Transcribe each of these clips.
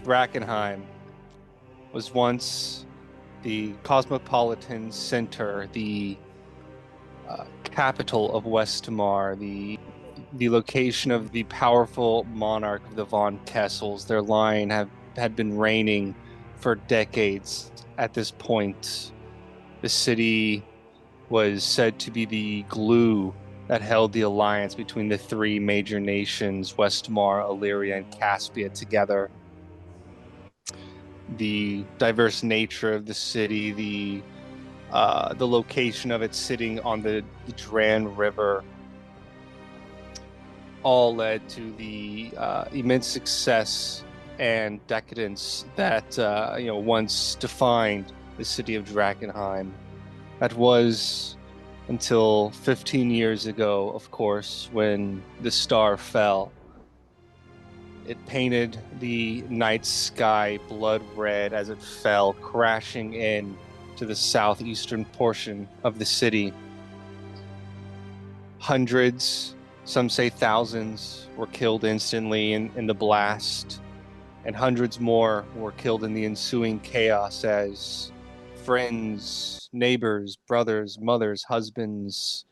Drakkenheim was once the cosmopolitan center, the capital of Westmar, the location of the powerful monarch of the Von Kessels. Their line had been reigning for decades at this point. The city was said to be the glue that held the alliance between the three major nations, Westmar, Illyria, and Caspia, together. The diverse nature of the city, the location of it sitting on the Dran River, all led to the immense success and decadence that once defined the city of Drakkenheim. That was until 15 years ago, of course, when the star fell. It painted the night sky blood red as it fell, crashing in to the southeastern portion of the city. Hundreds, some say thousands, were killed instantly in the blast, and hundreds more were killed in the ensuing chaos as friends, neighbors, brothers, mothers, husbands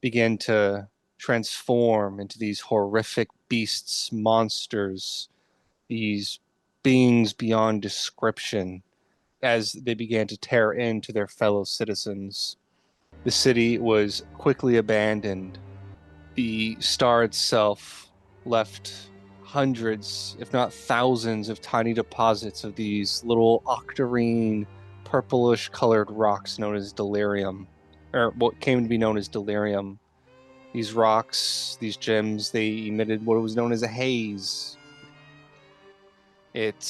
began to transform into these horrific beasts, monsters, these beings beyond description as they began to tear into their fellow citizens. The city was quickly abandoned. The star itself left hundreds, if not thousands, of tiny deposits of these little octarine, purplish colored rocks known as delirium, or what came to be known as delirium. These rocks, these gems, they emitted what was known as a haze. It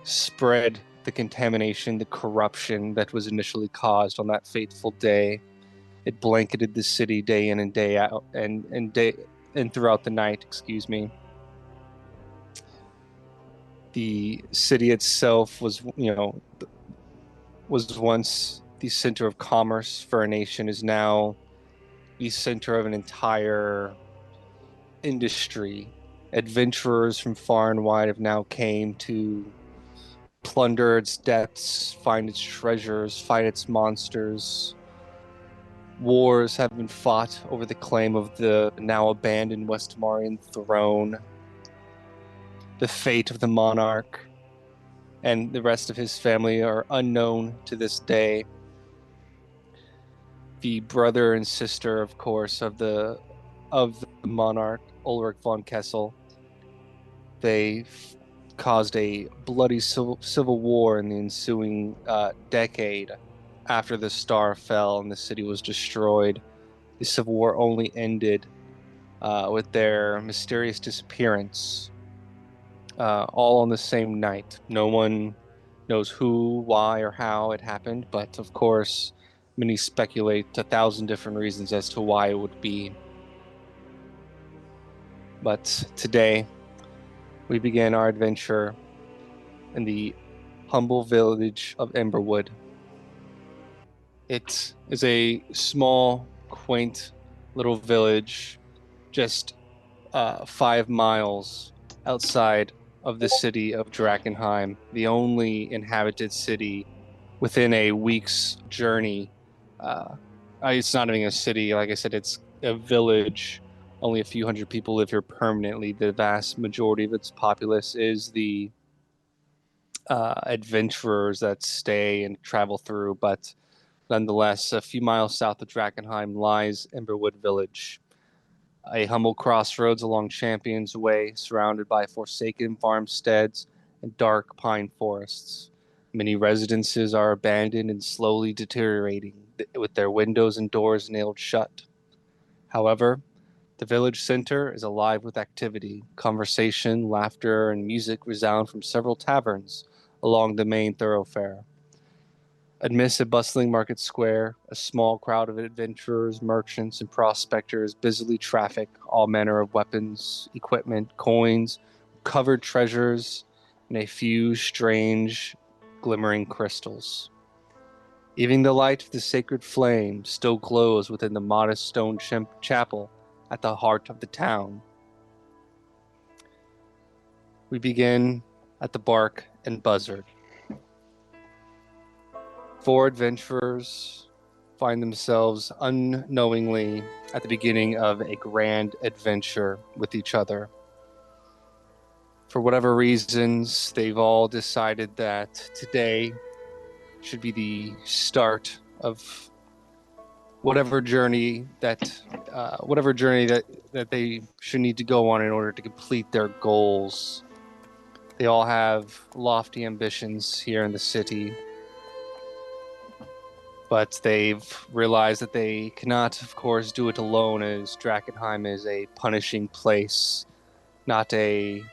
spread the contamination, the corruption that was initially caused on that fateful day. It blanketed the city day in and day out, and throughout the night. The city itself was once the center of commerce for a nation, is now the center of an entire industry. Adventurers from far and wide have now came to plunder its depths, find its treasures, fight its monsters. Wars have been fought over the claim of the now abandoned Westmarian throne. The fate of the monarch and the rest of his family are unknown to this day. The brother and sister, of course, of the monarch, Ulrich von Kessel, they caused a bloody civil war in the ensuing decade after the star fell and the city was destroyed. The civil war only ended with their mysterious disappearance, all on the same night. No one knows who, why, or how it happened, but of course, many speculate 1,000 different reasons as to why it would be. But today, we began our adventure in the humble village of Emberwood. It is a small, quaint little village just 5 miles outside of the city of Drakkenheim, the only inhabited city within a week's journey. It's not even a city. Like I said, it's a village. Only a few hundred people live here permanently. The vast majority of its populace is the adventurers that stay and travel through. But nonetheless, a few miles south of Drakkenheim lies Emberwood Village, a humble crossroads along Champion's Way, surrounded by forsaken farmsteads and dark pine forests. Many residences are abandoned and slowly deteriorating, with their windows and doors nailed shut. However, the village center is alive with activity. Conversation, laughter, and music resound from several taverns along the main thoroughfare. Amidst a bustling market square, a small crowd of adventurers, merchants, and prospectors busily traffic all manner of weapons, equipment, coins, covered treasures, and a few strange, glimmering crystals. Even the light of the sacred flame still glows within the modest stone chapel at the heart of the town. We begin at the Bark and Buzzard. 4 adventurers find themselves unknowingly at the beginning of a grand adventure with each other. For whatever reasons, they've all decided that today should be the start of whatever journey that they should need to go on in order to complete their goals. They all have lofty ambitions here in the city, but they've realized that they cannot, of course, do it alone, as Drakkenheim is a punishing place, not a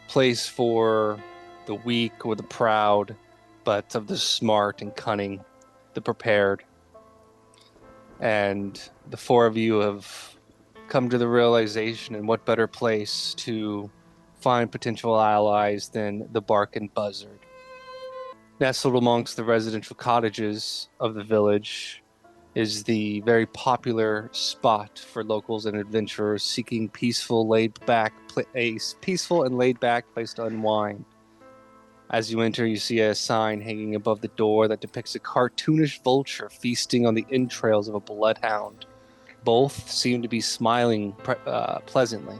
place for the weak or the proud, but of the smart and cunning, the prepared. And the 4 of you have come to the realization, in what better place to find potential allies than the Bark and Buzzard. Nestled amongst the residential cottages of the village is the very popular spot for locals and adventurers seeking a peaceful and laid-back place to unwind. As you enter, you see a sign hanging above the door that depicts a cartoonish vulture feasting on the entrails of a bloodhound. Both seem to be smiling pleasantly.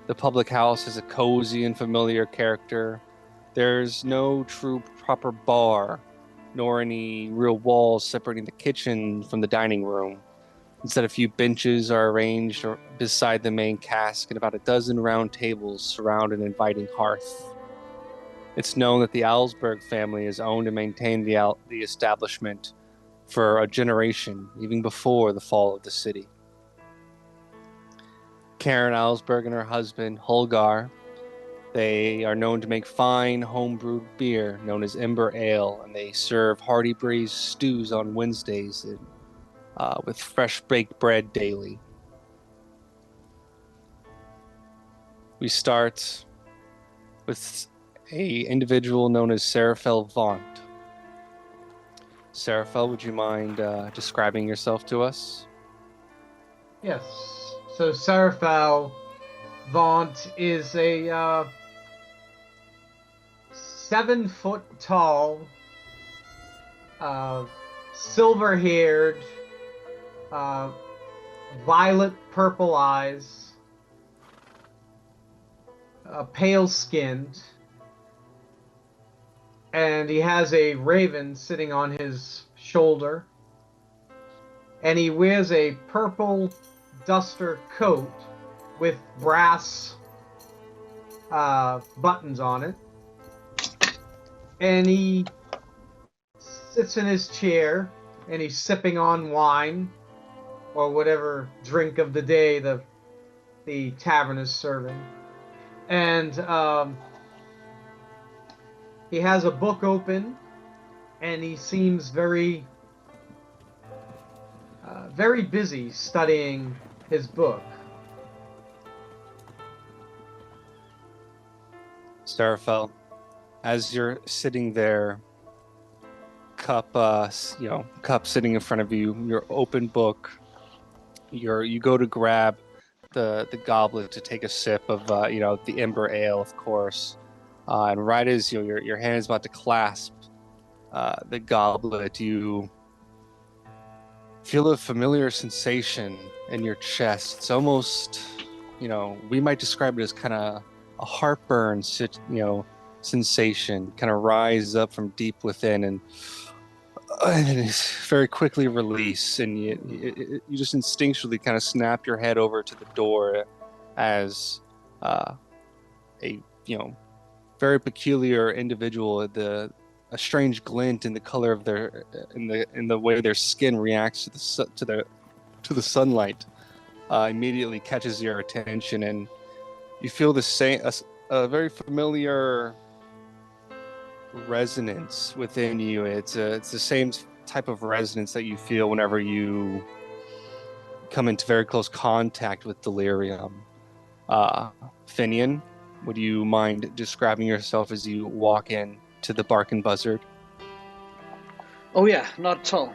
The public house is a cozy and familiar character. There's no true proper bar, nor any real walls separating the kitchen from the dining room. Instead, a few benches are arranged beside the main cask, and about a dozen round tables surround an inviting hearth. It's known that the Augsburg family has owned and maintained the establishment for a generation, even before the fall of the city. Karen Augsburg and her husband, Holgar, they are known to make fine home-brewed beer known as Ember Ale, and they serve hearty braised stews on Wednesdays with fresh baked bread daily. We start with a individual known as Seraphel Vaunt. Seraphel, would you mind describing yourself to us? Yes. So Seraphel Vaunt is a 7 foot tall, silver-haired, violet purple eyes, pale-skinned, and he has a raven sitting on his shoulder, and he wears a purple duster coat with brass buttons on it, and he sits in his chair and he's sipping on wine or whatever drink of the day the tavern is serving, and he has a book open, and he seems very busy studying his book. Seraphel, as you're sitting there, cup sitting in front of you, your open book, you go to grab the goblet to take a sip of the Ember Ale, of course, and right as your hand is about to clasp the goblet, you feel a familiar sensation in your chest. It's almost, we might describe it as kind of a heartburn sensation, kind of rise up from deep within, and it's very quickly release, and you just instinctually kind of snap your head over to the door as a very peculiar individual, a strange glint in the color of their in the way their skin reacts to the sunlight immediately catches your attention, and you feel a very familiar resonance within you. It's the same type of resonance that you feel whenever you come into very close contact with delirium. Finnian, would you mind describing yourself as you walk in to the Bark and Buzzard? Oh yeah, not at all.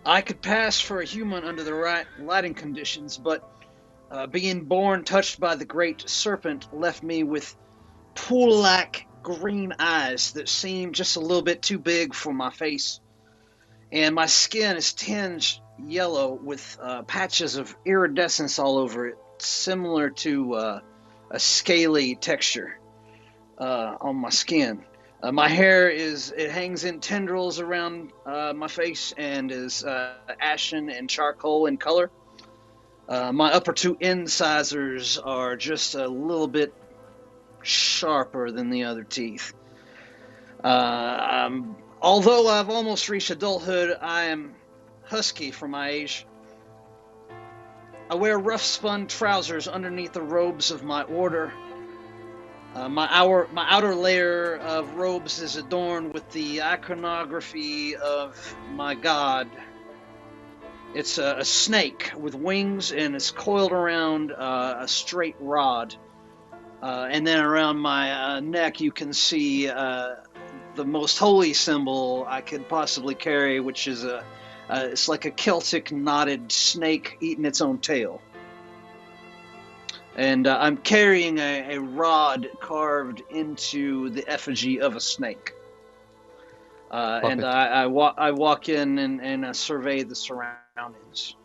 I could pass for a human under the right lighting conditions, but being born touched by the great serpent left me with pool-like green eyes that seem just a little bit too big for my face. And my skin is tinged yellow with patches of iridescence all over it, similar to a scaly texture on my skin. My hair it hangs in tendrils around my face and is ashen and charcoal in color. My upper two incisors are just a little bit sharper than the other teeth. Although I've almost reached adulthood, I am husky for my age. I wear rough-spun trousers underneath the robes of my order. My outer layer of robes is adorned with the iconography of my god. It's a snake with wings, and it's coiled around a straight rod. And then around my neck, you can see the most holy symbol I could possibly carry, which is it's like a Celtic knotted snake eating its own tail. And I'm carrying a rod carved into the effigy of a snake. And I walk in and survey the surroundings.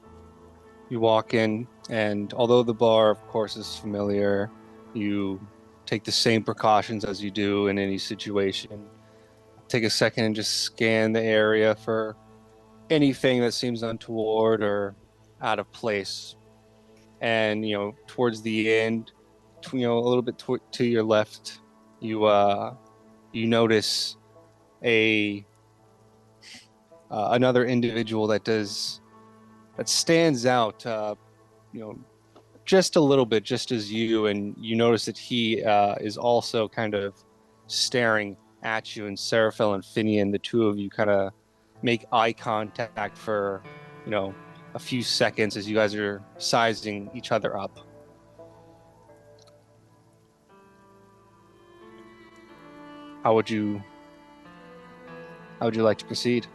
You walk in, and although the bar, of course, is familiar, you take the same precautions as you do in any situation. Take a second and just scan the area for anything that seems untoward or out of place. And towards the end, a little bit to your left, you notice another individual that stands out, just a little bit, just as you, and you notice that he is also kind of staring at you. And Seraphel and Finnian, the two of you, kind of make eye contact for a few seconds as you guys are sizing each other up. How would you like to proceed?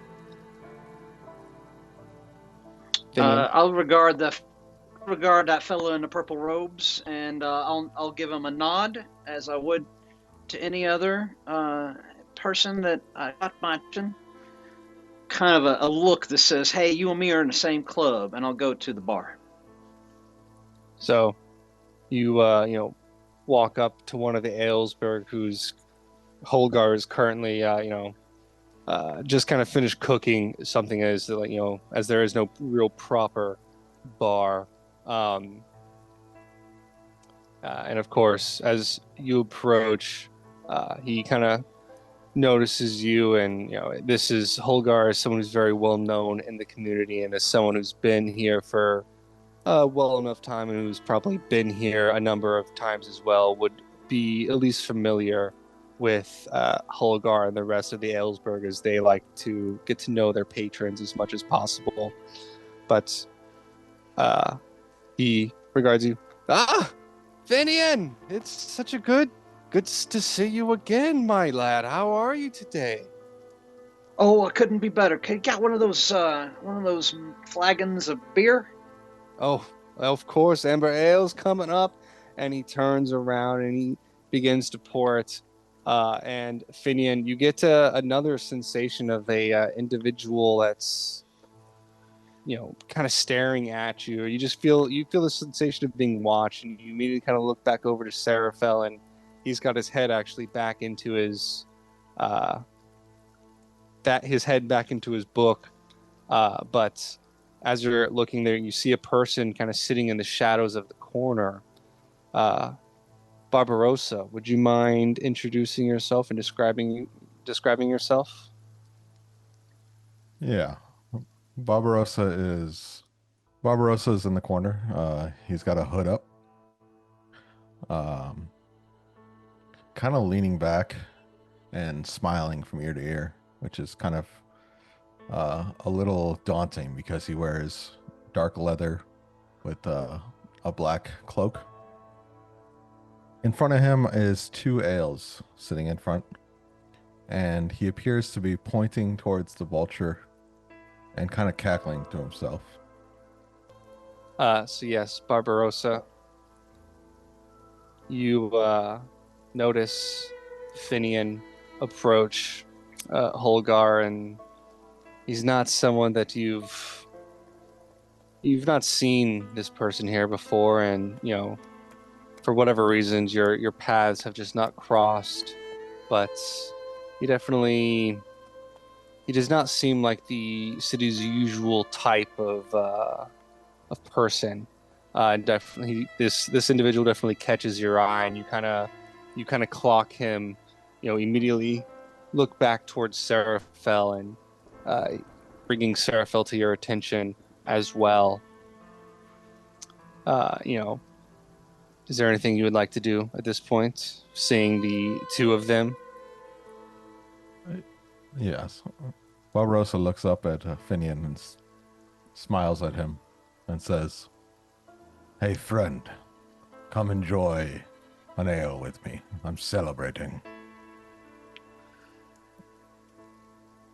I'll regard that fellow in the purple robes, and I'll give him a nod as I would to any other person that I got my attention. Kind of a look that says, "Hey, you and me are in the same club," and I'll go to the bar. So, you walk up to one of the Alesburg, whose Holgar is currently just kind of finished cooking something, as there is no real proper bar. And of course, as you approach, he kind of notices you, and this is Holgar, is someone who's very well known in the community, and as someone who's been here for well enough time, and who's probably been here a number of times as well, would be at least familiar with Holgar and the rest of the Alesburg, as they like to get to know their patrons as much as possible. But he regards you. Finnian! It's such a good to see you again, my lad. How are you today? Oh, I couldn't be better. Can you got one of those flagons of beer? Oh, of course. Amber Ale's coming up. And he turns around and he begins to pour it. And Finnian, you get another sensation of a individual that's kind of staring at you. You just feel the sensation of being watched, and you immediately kind of look back over to Seraphel, and he's got his head actually back into his book. But as you're looking there, you see a person kind of sitting in the shadows of the corner. Barbarossa, would you mind introducing yourself and describing yourself? Yeah. Barbarossa is in the corner. He's got a hood up. Kind of leaning back and smiling from ear to ear, which is kind of a little daunting because he wears dark leather with a black cloak. In front of him is two ales sitting in front, and he appears to be pointing towards the vulture and kind of cackling to himself. So yes, Barbarossa. You notice Finnian approach Holgar, and he's not someone that you've not seen this person here before, and for whatever reasons your paths have just not crossed. But he does not seem like the city's usual type of person. Definitely, this individual definitely catches your eye, and you kind of clock him. Immediately look back towards Seraphel, and bringing Seraphel to your attention as well. Is there anything you would like to do at this point, seeing the two of them? Yes. Barbarossa looks up at Finnian and smiles at him and says, "Hey, friend, come enjoy an ale with me. I'm celebrating."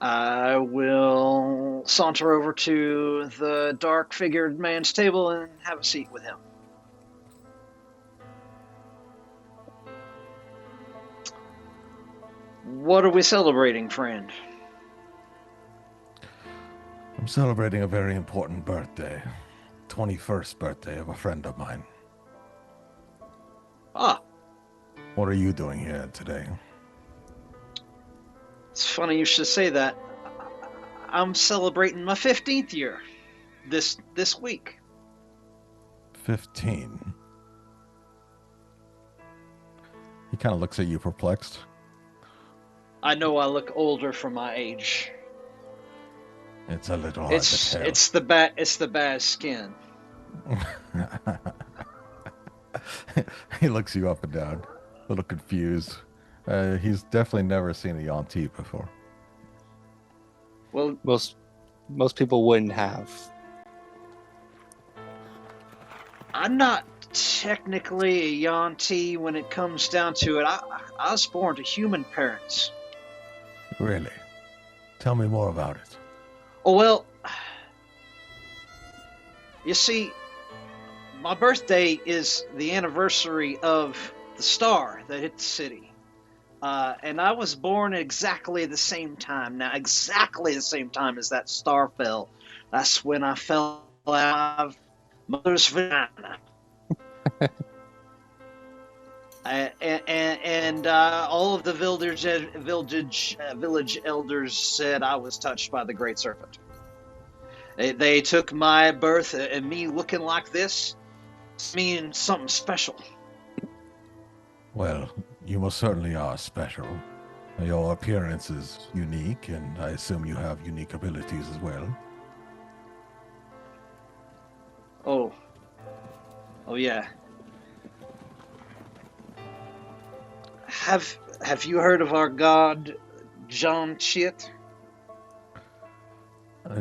I will saunter over to the dark-figured man's table and have a seat with him. What are we celebrating, friend? I'm celebrating a very important birthday. 21st birthday of a friend of mine. Ah, What are you doing here today? it's funny you should say that. I'm celebrating my 15th year this week. 15. He kind of looks at you perplexed. I know I look older for my age. It's a little hard to tell. It's the bad skin. He looks you up and down, a little confused. He's definitely never seen a Yuan-Ti before. Well, Most people wouldn't have. I'm not technically a Yuan-Ti when it comes down to it. I was born to human parents. Really? Tell me more about it. Oh, well, you see, my birthday is the anniversary of the star that hit the city. And I was born at exactly the same time. Now, exactly the same time as that star fell. That's when I fell out of mother's vagina. And all of the village elders said I was touched by the Great Serpent. They took my birth and me looking like this to mean something special. Well, you most certainly are special. Your appearance is unique, and I assume you have unique abilities as well. Oh yeah. Have you heard of our god John Shit?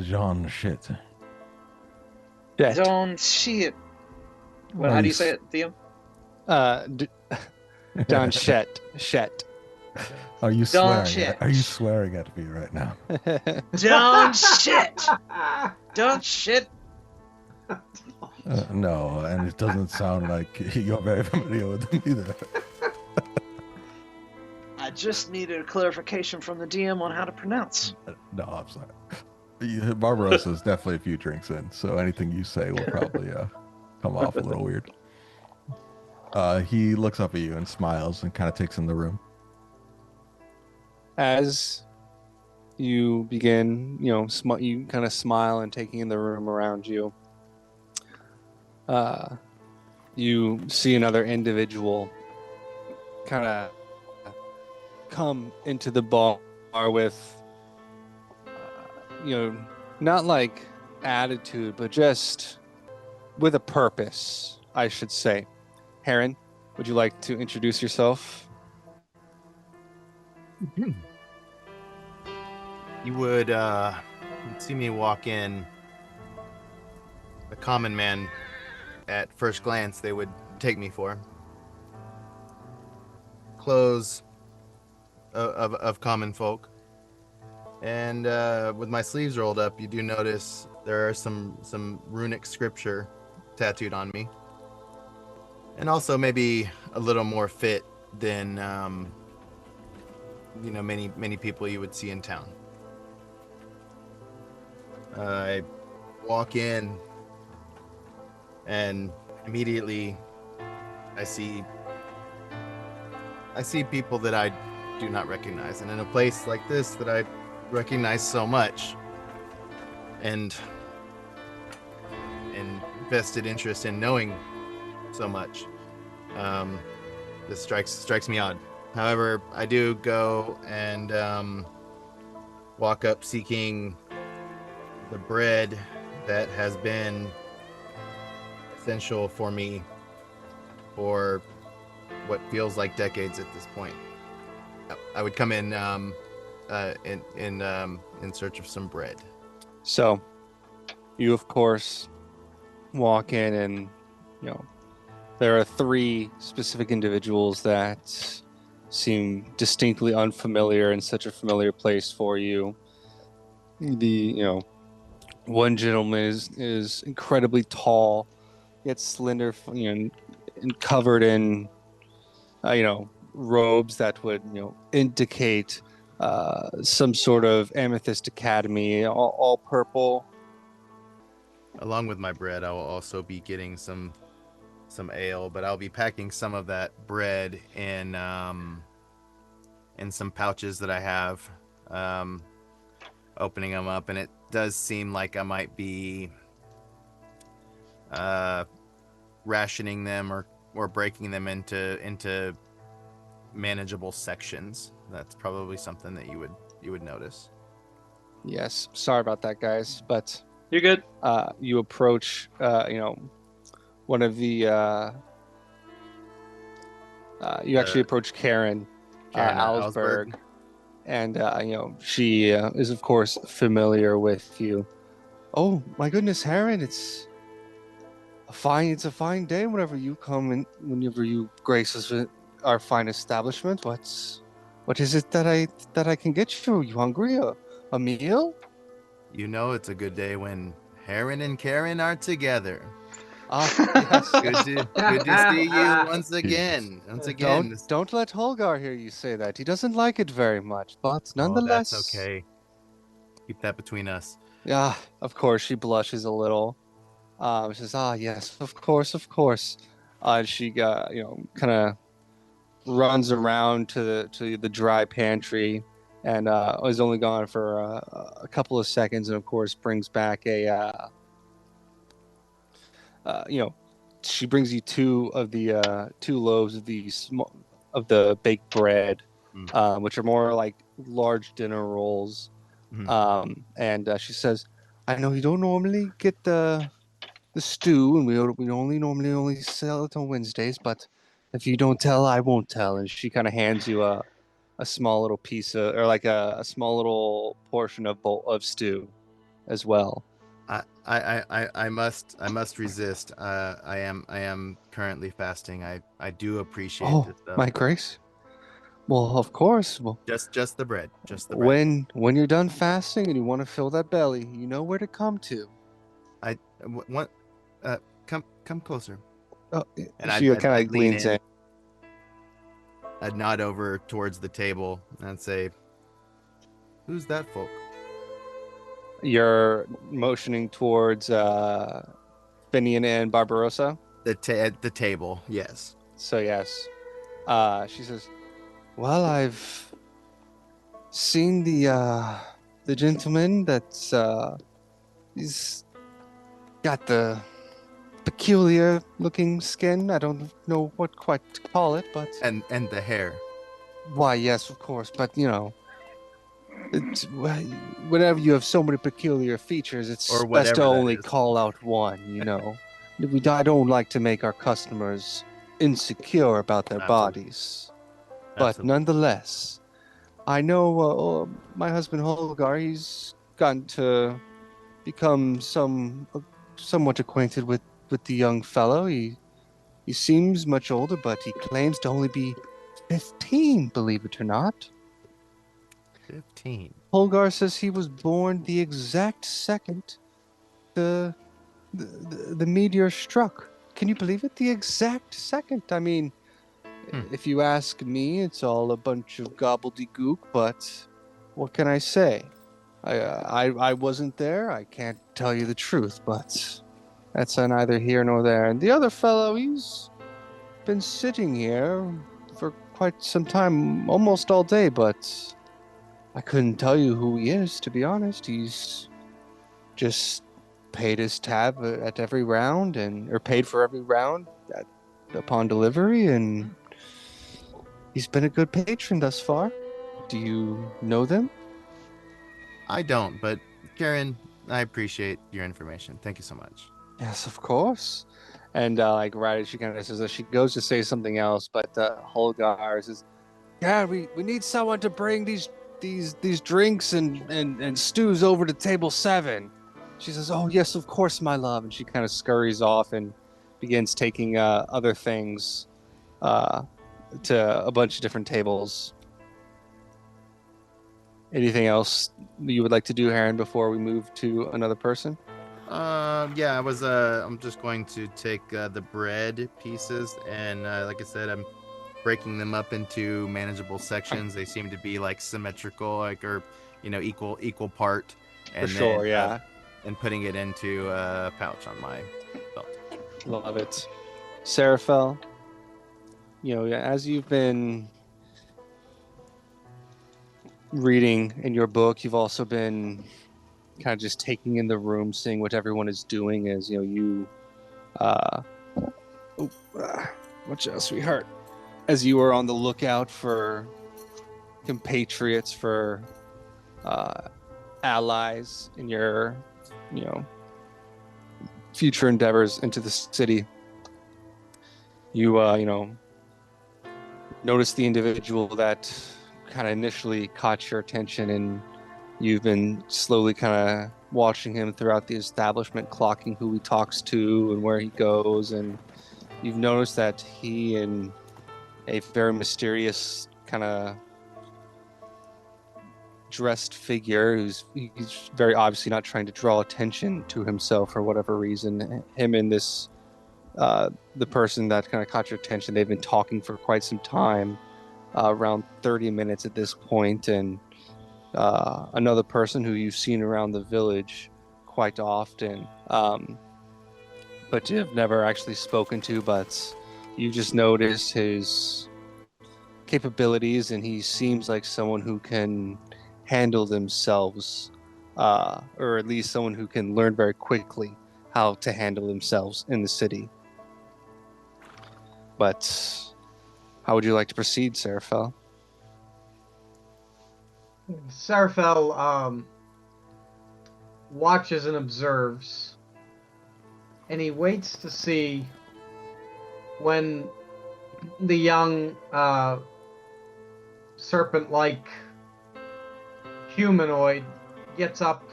Jean Shit. Jet. John Shit. Well, how do you say it, Theo? Don Shet. Shet. Are you John swearing? Shit. Are you swearing at me right now? John Shit. John Shit. No, and it doesn't sound like you're very familiar with him either. I just needed a clarification from the DM on how to pronounce. No, I'm sorry. Barbarossa is definitely a few drinks in, so anything you say will probably come off a little weird. He looks up at you and smiles and kind of takes in the room. As you begin, you kind of smile and taking in the room around you. You see another individual kind of come into the bar with, not like attitude, but just with a purpose, I should say. Heryn, would you like to introduce yourself? You would see me walk in. A common man, at first glance, they would take me for. Clothes of common folk. And with my sleeves rolled up, you do notice there are some runic scripture tattooed on me. And also maybe a little more fit than, many people you would see in town. I walk in and immediately I see people that I do not recognize. And in a place like this that I recognize so much and vested interest in knowing so much, this strikes me odd. However, I do go and walk up seeking the bread that has been essential for me for what feels like decades at this point. I would come in search of some bread. So, you of course walk in, and there are 3 specific individuals that seem distinctly unfamiliar in such a familiar place for you. One gentleman is incredibly tall, yet slender, and covered in robes that would indicate some sort of amethyst academy, all purple. Along with my bread, I will also be getting some ale, but I'll be packing some of that bread in some pouches that I have, opening them up, and it does seem like I might be rationing them or breaking them into manageable sections. That's probably something that you would notice. Yes, sorry about that, guys, but You're good. you approach one of the you actually approach Karen Alsberg, and she is of course familiar with you. Oh my goodness, Heryn, it's a fine day whenever you come and whenever you grace us with our fine establishment. What is it that I can get you? Are you hungry? A meal? It's a good day when Heryn and Karen are together. Yes. Good to see you once again. Don't let Holgar hear you say that. He doesn't like it very much, but nonetheless. Oh, that's okay. Keep that between us. Yeah, of course. She blushes a little. She says, yes, of course. And she kind of runs around to the dry pantry, and is only gone for a couple of seconds, and of course brings back she brings you 2 of the 2 loaves of the baked bread, which are more like large dinner rolls. And she says, I know you don't normally get the stew, and we normally sell it on Wednesdays, but if you don't tell, I won't tell. And she kind of hands you a small little piece of, or like a small little portion of stew as well. I must resist. I am currently fasting. I do appreciate this stuff. My grace. Well, of course. Well, just the bread. Just the bread. When you're done fasting and you want to fill that belly, you know where to come to. Come closer. Oh, and she kind of leans in. I'd nod over towards the table and say, "Who's that folk?" You're motioning towards Finnian and Barbarossa? At the table, yes. So, yes. She says, well, I've seen the gentleman that's he's got the peculiar looking skin. I don't know what quite to call it, but... And the hair. Why, yes, of course, but, whenever you have so many peculiar features, it's best to only call out one, I don't like to make our customers insecure about their bodies. But nonetheless, I know my husband Holgar, he's gotten to become somewhat acquainted with the young fellow. He seems much older, but he claims to only be 15, believe it or not. 15. Holgar says he was born the exact second the the meteor struck. Can you believe it? The exact second. I mean, if you ask me, it's all a bunch of gobbledygook, but what can I say? I wasn't there. I can't tell you the truth, but that's neither here nor there. And the other fellow, he's been sitting here for quite some time, almost all day, but I couldn't tell you who he is, to be honest. He's just paid his tab at every round, or paid for every round upon delivery, and he's been a good patron thus far. Do you know them? I don't, but Karen, I appreciate your information. Thank you so much. Yes, of course. And like right as she kind of says that, she goes to say something else, but Holgar says, "Yeah, we need someone to bring these drinks and stews over to table 7." She says, "Oh yes, of course, my love," and she kind of scurries off and begins taking other things to a bunch of different tables. Anything else you would like to do, Heryn, before we move to another person? Yeah, I'm just going to take the bread pieces, and like I said, I'm breaking them up into manageable sections. They seem to be like symmetrical, or equal part. For sure, yeah. And putting it into a pouch on my belt. Love it. Seraphel, as you've been reading in your book, you've also been kind of just taking in the room, seeing what everyone is doing as watch out, sweetheart. As you are on the lookout for compatriots, for allies in your future endeavors into the city, you notice the individual that kind of initially caught your attention, and you've been slowly kind of watching him throughout the establishment, clocking who he talks to and where he goes, and you've noticed that he and a very mysterious kind of dressed figure, he's very obviously not trying to draw attention to himself for whatever reason. Him and this the person that kind of caught your attention, they've been talking for quite some time, around 30 minutes at this point, and another person who you've seen around the village quite often, but you've never actually spoken to, but you just noticed his capabilities, and he seems like someone who can handle themselves, or at least someone who can learn very quickly how to handle themselves in the city. But how would you like to proceed, Seraphel? Seraphel watches and observes, and he waits to see when the young serpent-like humanoid gets up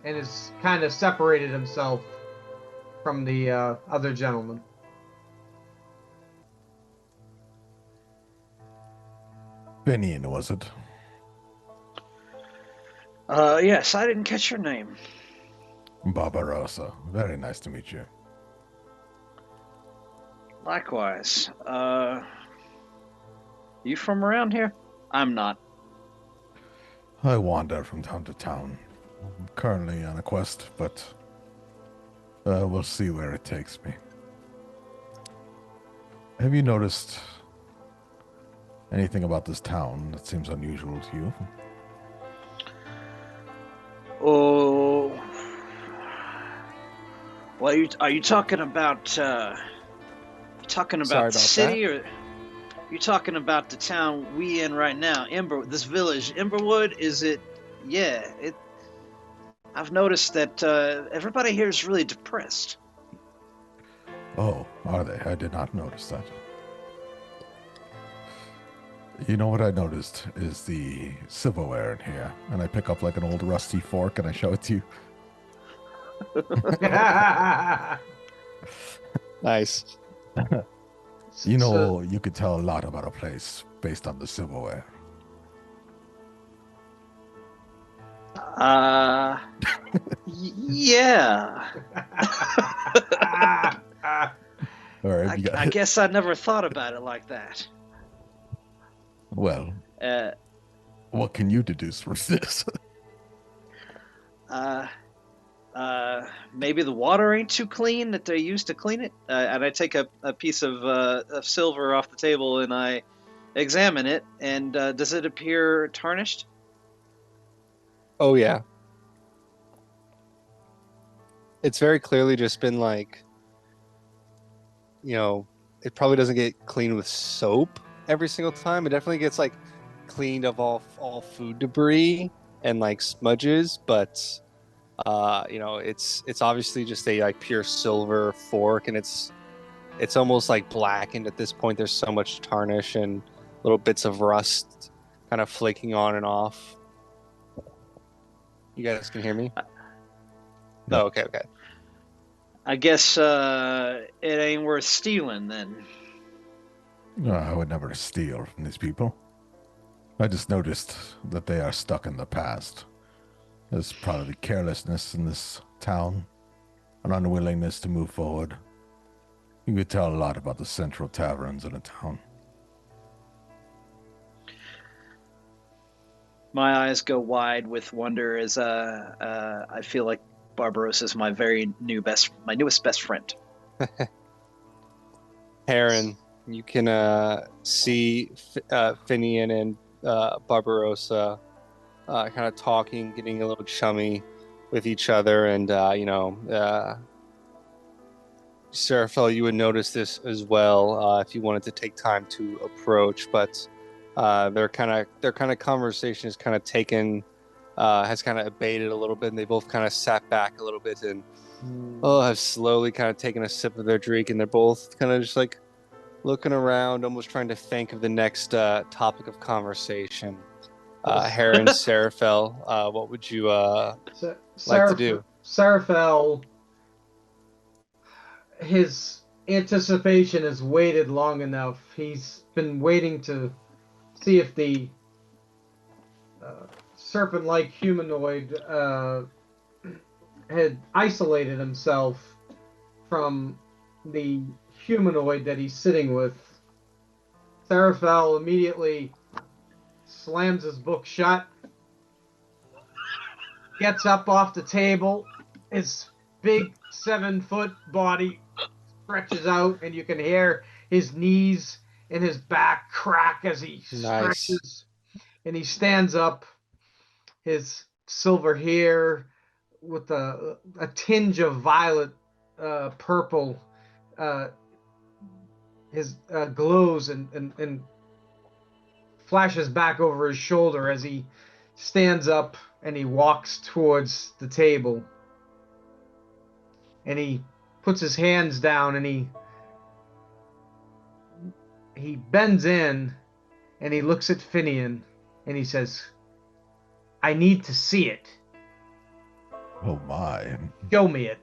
and has kind of separated himself from the other gentleman. Finnian, was it? Yes, I didn't catch your name. Barbarossa. Very nice to meet you. Likewise. You from around here? I'm not. I wander from town to town. I'm currently on a quest, but we'll see where it takes me. Have you noticed anything about this town that seems unusual to you? Oh, well, are you talking about the city, or you talking about the town we in right now? This village, Emberwood, is it? Yeah, I've noticed that everybody here is really depressed. Oh, are they? I did not notice that. You know what I noticed is the silverware in here, and I pick up like an old rusty fork and I show it to you. Nice. You know, you could tell a lot about a place based on the silverware. Yeah. All right, you got I guess I never thought about it like that. Well, Uh, what can you deduce from this? Maybe the water ain't too clean that they used to clean it. And I take a piece of silver off the table and I examine it. And does it appear tarnished? Oh yeah. It's very clearly just been like, it probably doesn't get cleaned with soap every single time. It definitely gets like cleaned of all food debris and like smudges, but it's obviously just a like pure silver fork, and it's almost like blackened at this point. There's so much tarnish and little bits of rust kind of flaking on and off. You guys can hear me? No. Oh, okay. I guess it ain't worth stealing then. No, I would never steal from these people. I just noticed that they are stuck in the past. There's probably carelessness in this town, an unwillingness to move forward. You could tell a lot about the central taverns in a town. My eyes go wide with wonder as I feel like Barbarossa is my newest best friend. Heryn, you can see Finnian and Barbarossa kind of talking, getting a little chummy with each other, and Seraphel, you would notice this as well if you wanted to take time to approach, but their kind of conversation is kind of has kind of abated a little bit, and they both kind of sat back a little bit and have slowly kind of taken a sip of their drink, and they're both kind of just like looking around, almost trying to think of the next topic of conversation. Heryn, Seraphel, what would you like to do? Seraphel, his anticipation has waited long enough. He's been waiting to see if the serpent-like humanoid had isolated himself from the humanoid that he's sitting with. Seraphel immediately slams his book shut, gets up off the table, his big 7-foot body stretches out, and you can hear his knees and his back crack as he stretches. And he stands up, his silver hair with a tinge of violet purple his glows and flashes back over his shoulder as he stands up and he walks towards the table. And he puts his hands down and he bends in and he looks at Finnian and he says, "I need to see it." Oh my. Show me it.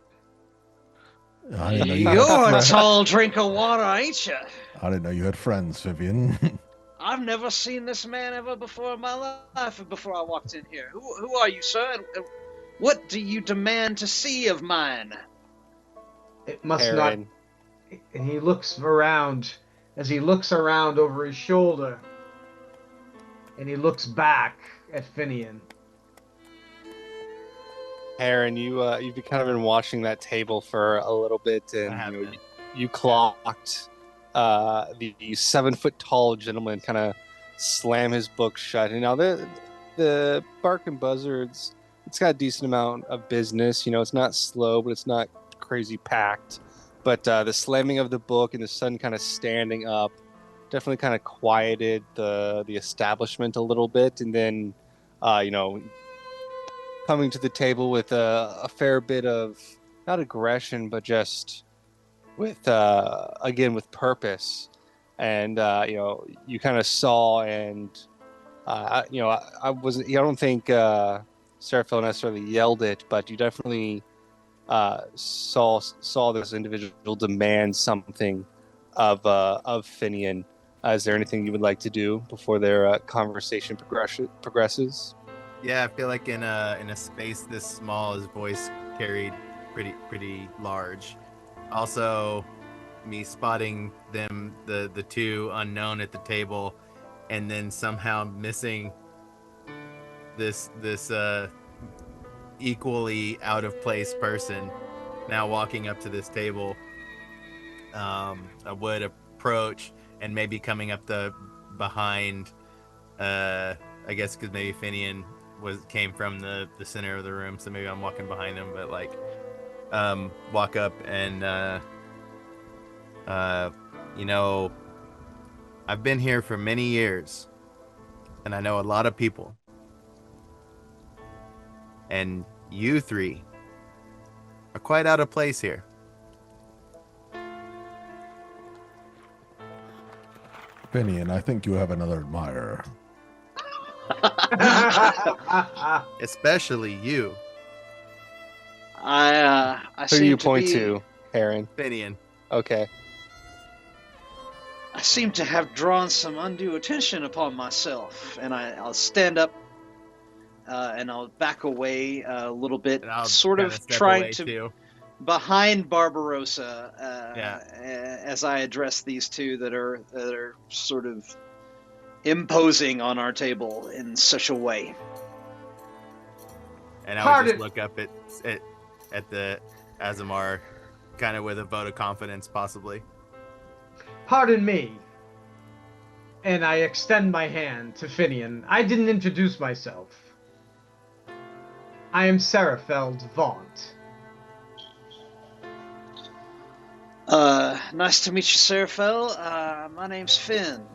I didn't know You're a tall drink of water, ain't you? I didn't know you had friends, Vivian. I've never seen this man ever before in my life before I walked in here. Who are you, sir? And what do you demand to see of mine? It must Heryn. not. And he looks around. As he looks around over his shoulder, and he looks back at Finnian. Heryn, you've kind of been watching that table for a little bit, and you clocked the 7-foot tall gentleman kind of slam his book shut. And now the Bark and Buzzards, it's got a decent amount of business. It's not slow, but it's not crazy packed. But the slamming of the book and the sun kind of standing up definitely kind of quieted the establishment a little bit. And then, coming to the table with a fair bit of, not aggression, but just with, with purpose. And, you kind of saw and, I don't think Seraphel necessarily yelled it, but you definitely saw this individual demand something of Finnian. Is there anything you would like to do before their conversation progresses? Yeah, I feel like in a space this small, his voice carried pretty large. Also, me spotting them, the two unknown at the table, and then somehow missing this equally out of place person now walking up to this table. I would approach and maybe coming up the behind. I guess because maybe Finnian came from the center of the room, so maybe I'm walking behind him. But like, walk up and you know, I've been here for many years, and I know a lot of people, and you three are quite out of place here. Finnian, I think you have another admirer. Especially you, I Who do seem you to point be, to, Heryn? Finnian. Okay. I seem to have drawn some undue attention upon myself, and I'll stand up and I'll back away a little bit, And I'll sort kinda of step trying away to too. behind Barbarossa Yeah. as I address these two that are sort of imposing on our table in such a way. And I would Pardon- just look up at the Aasimar, kind of with a vote of confidence, possibly. Pardon me. And I extend my hand to Finnian. I didn't introduce myself. I am Seraphel Vaunt. Nice to meet you, Seraphel. My name's Finn.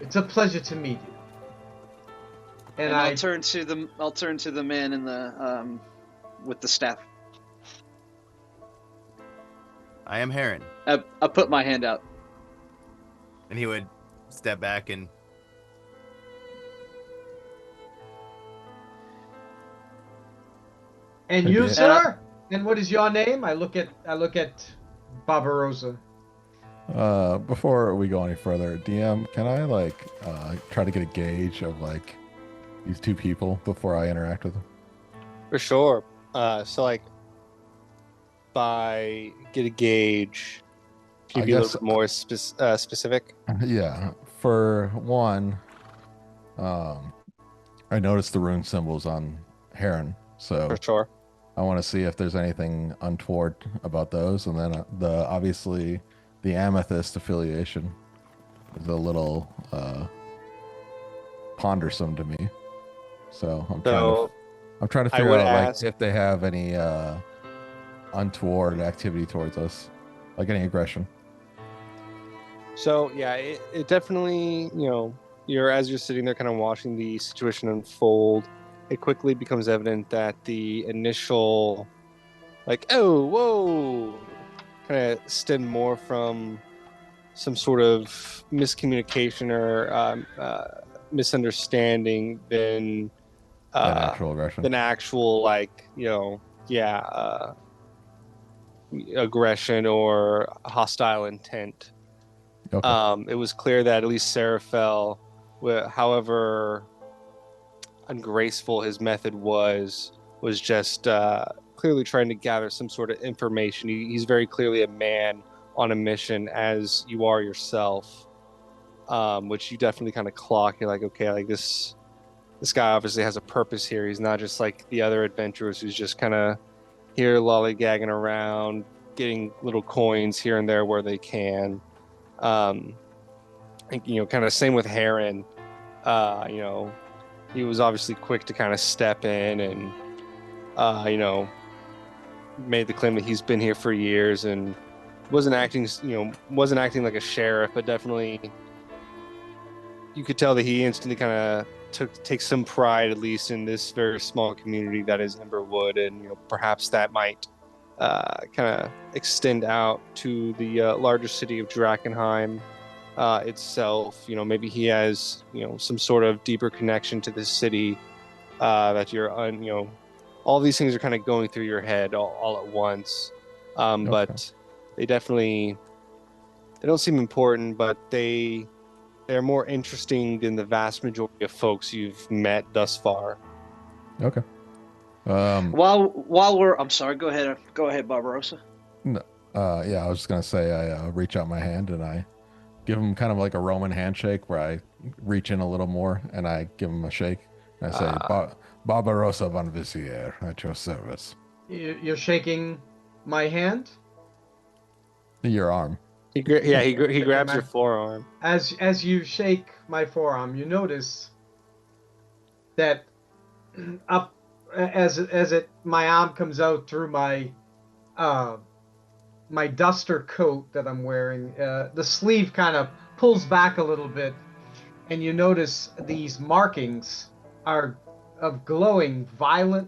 It's a pleasure to meet you. And I'll turn to the man in the with the staff. I am Heryn. I put my hand out. And he would step back and And you, Yeah. sir? And what is your name? I look at Barbarossa. Before we go any further, DM, can I like try to get a gauge of like these two people before I interact with them? For sure. So like by get a gauge, can you I be a guess- little bit more specific? Yeah. For one, I noticed the rune symbols on Heryn, so For sure. I want to see if there's anything untoward about those, and then obviously the amethyst affiliation is a little pondersome to me. So I'm trying to I figure would out like ask- if they have any untoward activity towards us, like any aggression. So yeah, it definitely, as you're sitting there kind of watching the situation unfold, it quickly becomes evident that the initial like, oh, whoa, kind of stemmed more from some sort of miscommunication or misunderstanding than Actual aggression. actual aggression or hostile intent. Okay. It was clear that at least Seraphel, however ungraceful his method was just clearly trying to gather some sort of information. He's very clearly a man on a mission, as you are yourself, which you definitely kind of clock. You're like, okay, like this guy obviously has a purpose here. He's not just like the other adventurers who's just kind of here lollygagging around, getting little coins here and there where they can. Kind of same with Heryn. He was obviously quick to kind of step in and, made the claim that he's been here for years and wasn't acting like a sheriff, but definitely you could tell that he instantly kind of takes some pride, at least in this very small community that is Emberwood, and perhaps that might kind of extend out to the larger city of Drakkenheim itself. Maybe he has some sort of deeper connection to this city that all these things are kind of going through your head all at once. But they don't seem important, but they they're more interesting than the vast majority of folks you've met thus far. Okay. While we're, I'm sorry. Go ahead, Barbarossa. Yeah, I was just gonna say I reach out my hand and I give him kind of like a Roman handshake where I reach in a little more and I give him a shake. And I say, Barbarossa von Vizier at your service. You're shaking my hand? Your arm. He grabs your forearm. As you shake my forearm, you notice that up my arm comes out through my my duster coat that I'm wearing. The sleeve kind of pulls back a little bit, and you notice these markings are of glowing violet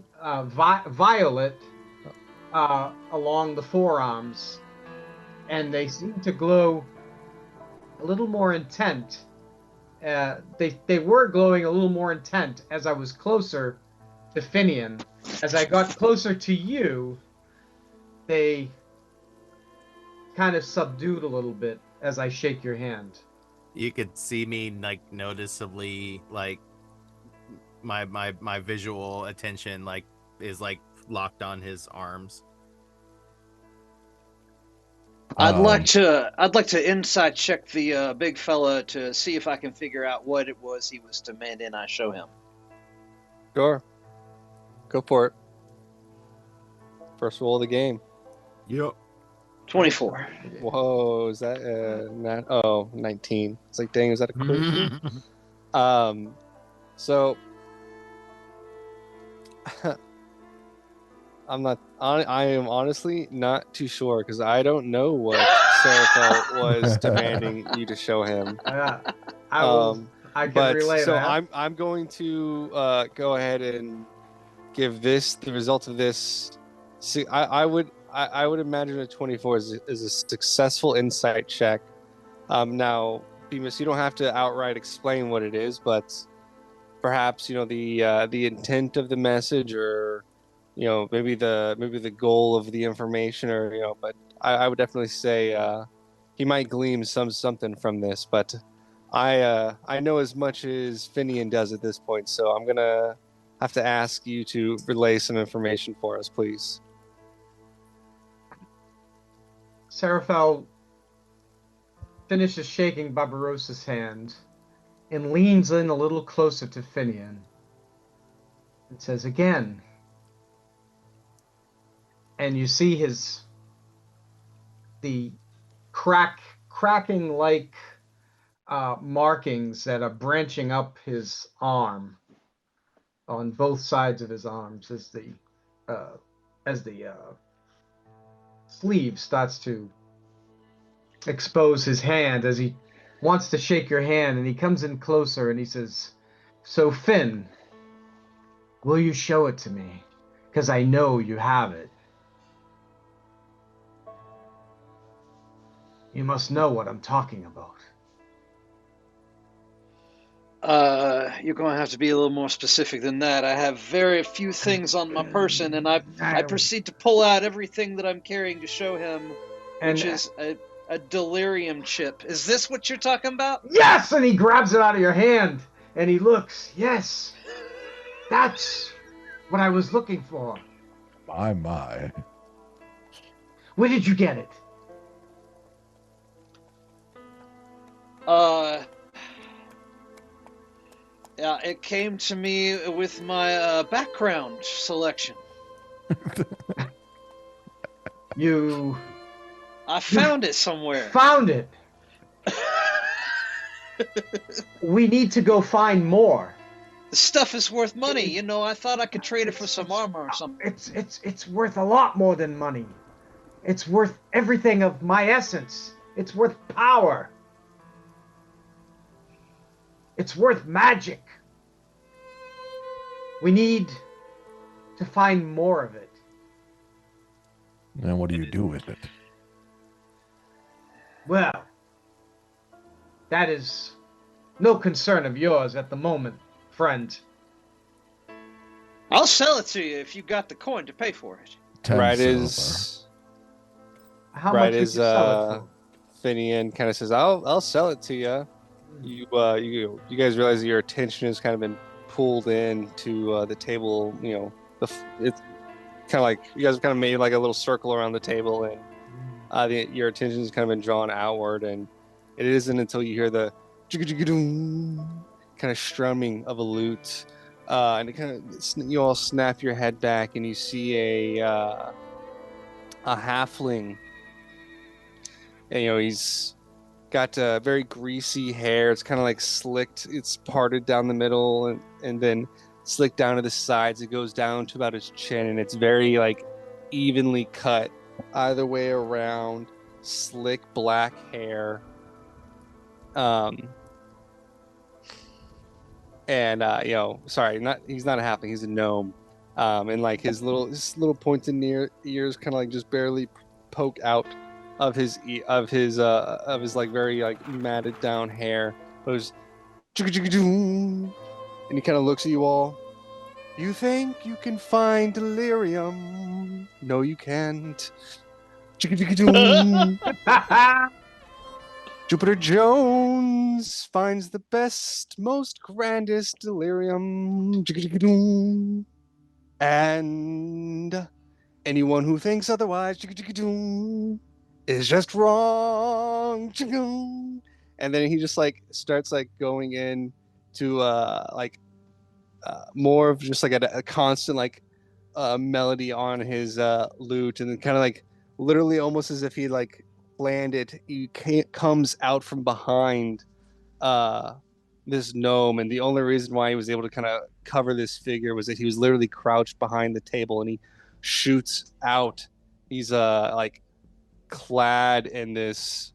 along the forearms, and they seem to glow a little more intent. They were glowing a little more intent as I was closer to Finnian. As I got closer to you, they kind of subdued a little bit as I shake your hand. You could see me like noticeably like my visual attention like is like locked on his arms. I'd like to inside check the big fella to see if I can figure out what it was he was demanding I show him. Sure. Go for it. First roll of the game. Yep. 24. Whoa, is that 19. It's like, dang, is that a crit? So I am honestly not too sure because I don't know what Seraphel was demanding you to show him. I can relay so that. I'm going to go ahead and give the result of this. See, I would imagine a 24 is a successful insight check. Now, Bemis, you don't have to outright explain what it is, but perhaps the intent of the message, or maybe the goal of the information, or but I would definitely say he might glean something from this. But I know as much as Finnian does at this point, so I'm gonna have to ask you to relay some information for us, please. Seraphel finishes shaking Barbarossa's hand and leans in a little closer to Finnian and says again, and you see the cracking like markings that are branching up his arm on both sides of his arms as the sleeve starts to expose his hand as he wants to shake your hand, and he comes in closer and he says, "So Finn, will you show it to me? Because I know you have it. You must know what I'm talking about." You're going to have to be a little more specific than that. I have very few things on my person, and I proceed to pull out everything that I'm carrying to show him, which is a delirium chip. Is this what you're talking about? Yes! And he grabs it out of your hand, and he looks. Yes! That's what I was looking for. My. Where did you get it? Yeah, it came to me with my background selection. I found it somewhere. Found it. We need to go find more. The stuff is worth money. I thought I could trade it for some armor or something. It's worth a lot more than money. It's worth everything of my essence. It's worth power. It's worth magic. We need to find more of it. And what do you do with it? Well, that is no concern of yours at the moment, friend. I'll sell it to you if you got the coin to pay for it. 10 Right silver. How much would you sell it for? Finnian kind of says, I'll sell it to you. you guys realize that your attention has kind of been pulled in to the table. It's kind of like you guys have kind of made like a little circle around the table, and your attention has kind of been drawn outward. And it isn't until you hear the kind of strumming of a lute, and it kind of you all snap your head back, and you see a halfling. And, he's got very greasy hair. It's kind of like slicked. It's parted down the middle and then slicked down to the sides. It goes down to about his chin, and it's very like evenly cut either way around. Slick black hair. He's not a halfling. He's a gnome. And like his little pointed ears kind of like just barely poke out of his like very like matted down hair. Goes, and he kind of looks at you all. You think you can find delirium? No, you can't. Jupiter Jones finds the best, most grandest delirium. And anyone who thinks otherwise is just wrong. And then he just like starts like going in to more of just like a constant like melody on his lute, and then kind of like literally almost as if he like planned it. He comes out from behind this gnome, and the only reason why he was able to kind of cover this figure was that he was literally crouched behind the table, and he shoots out. He's like clad in this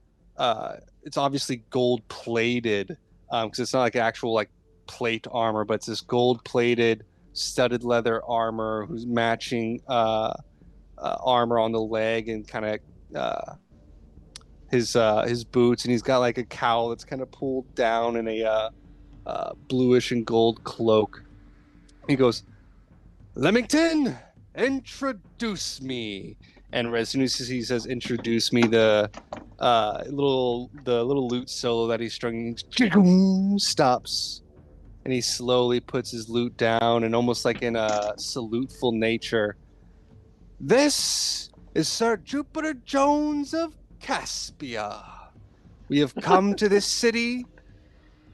it's obviously gold plated, because it's not like actual like plate armor, but it's this gold plated studded leather armor who's matching armor on the leg, and kind of his boots, and he's got like a cowl that's kind of pulled down, and a bluish and gold cloak. He goes, "Leamington, introduce me." And as soon as he says "introduce me," the little lute solo that he's strumming stops, and he slowly puts his lute down, and almost like in a saluteful nature, "This is Sir Jupiter Jones of Caspia. We have come to this city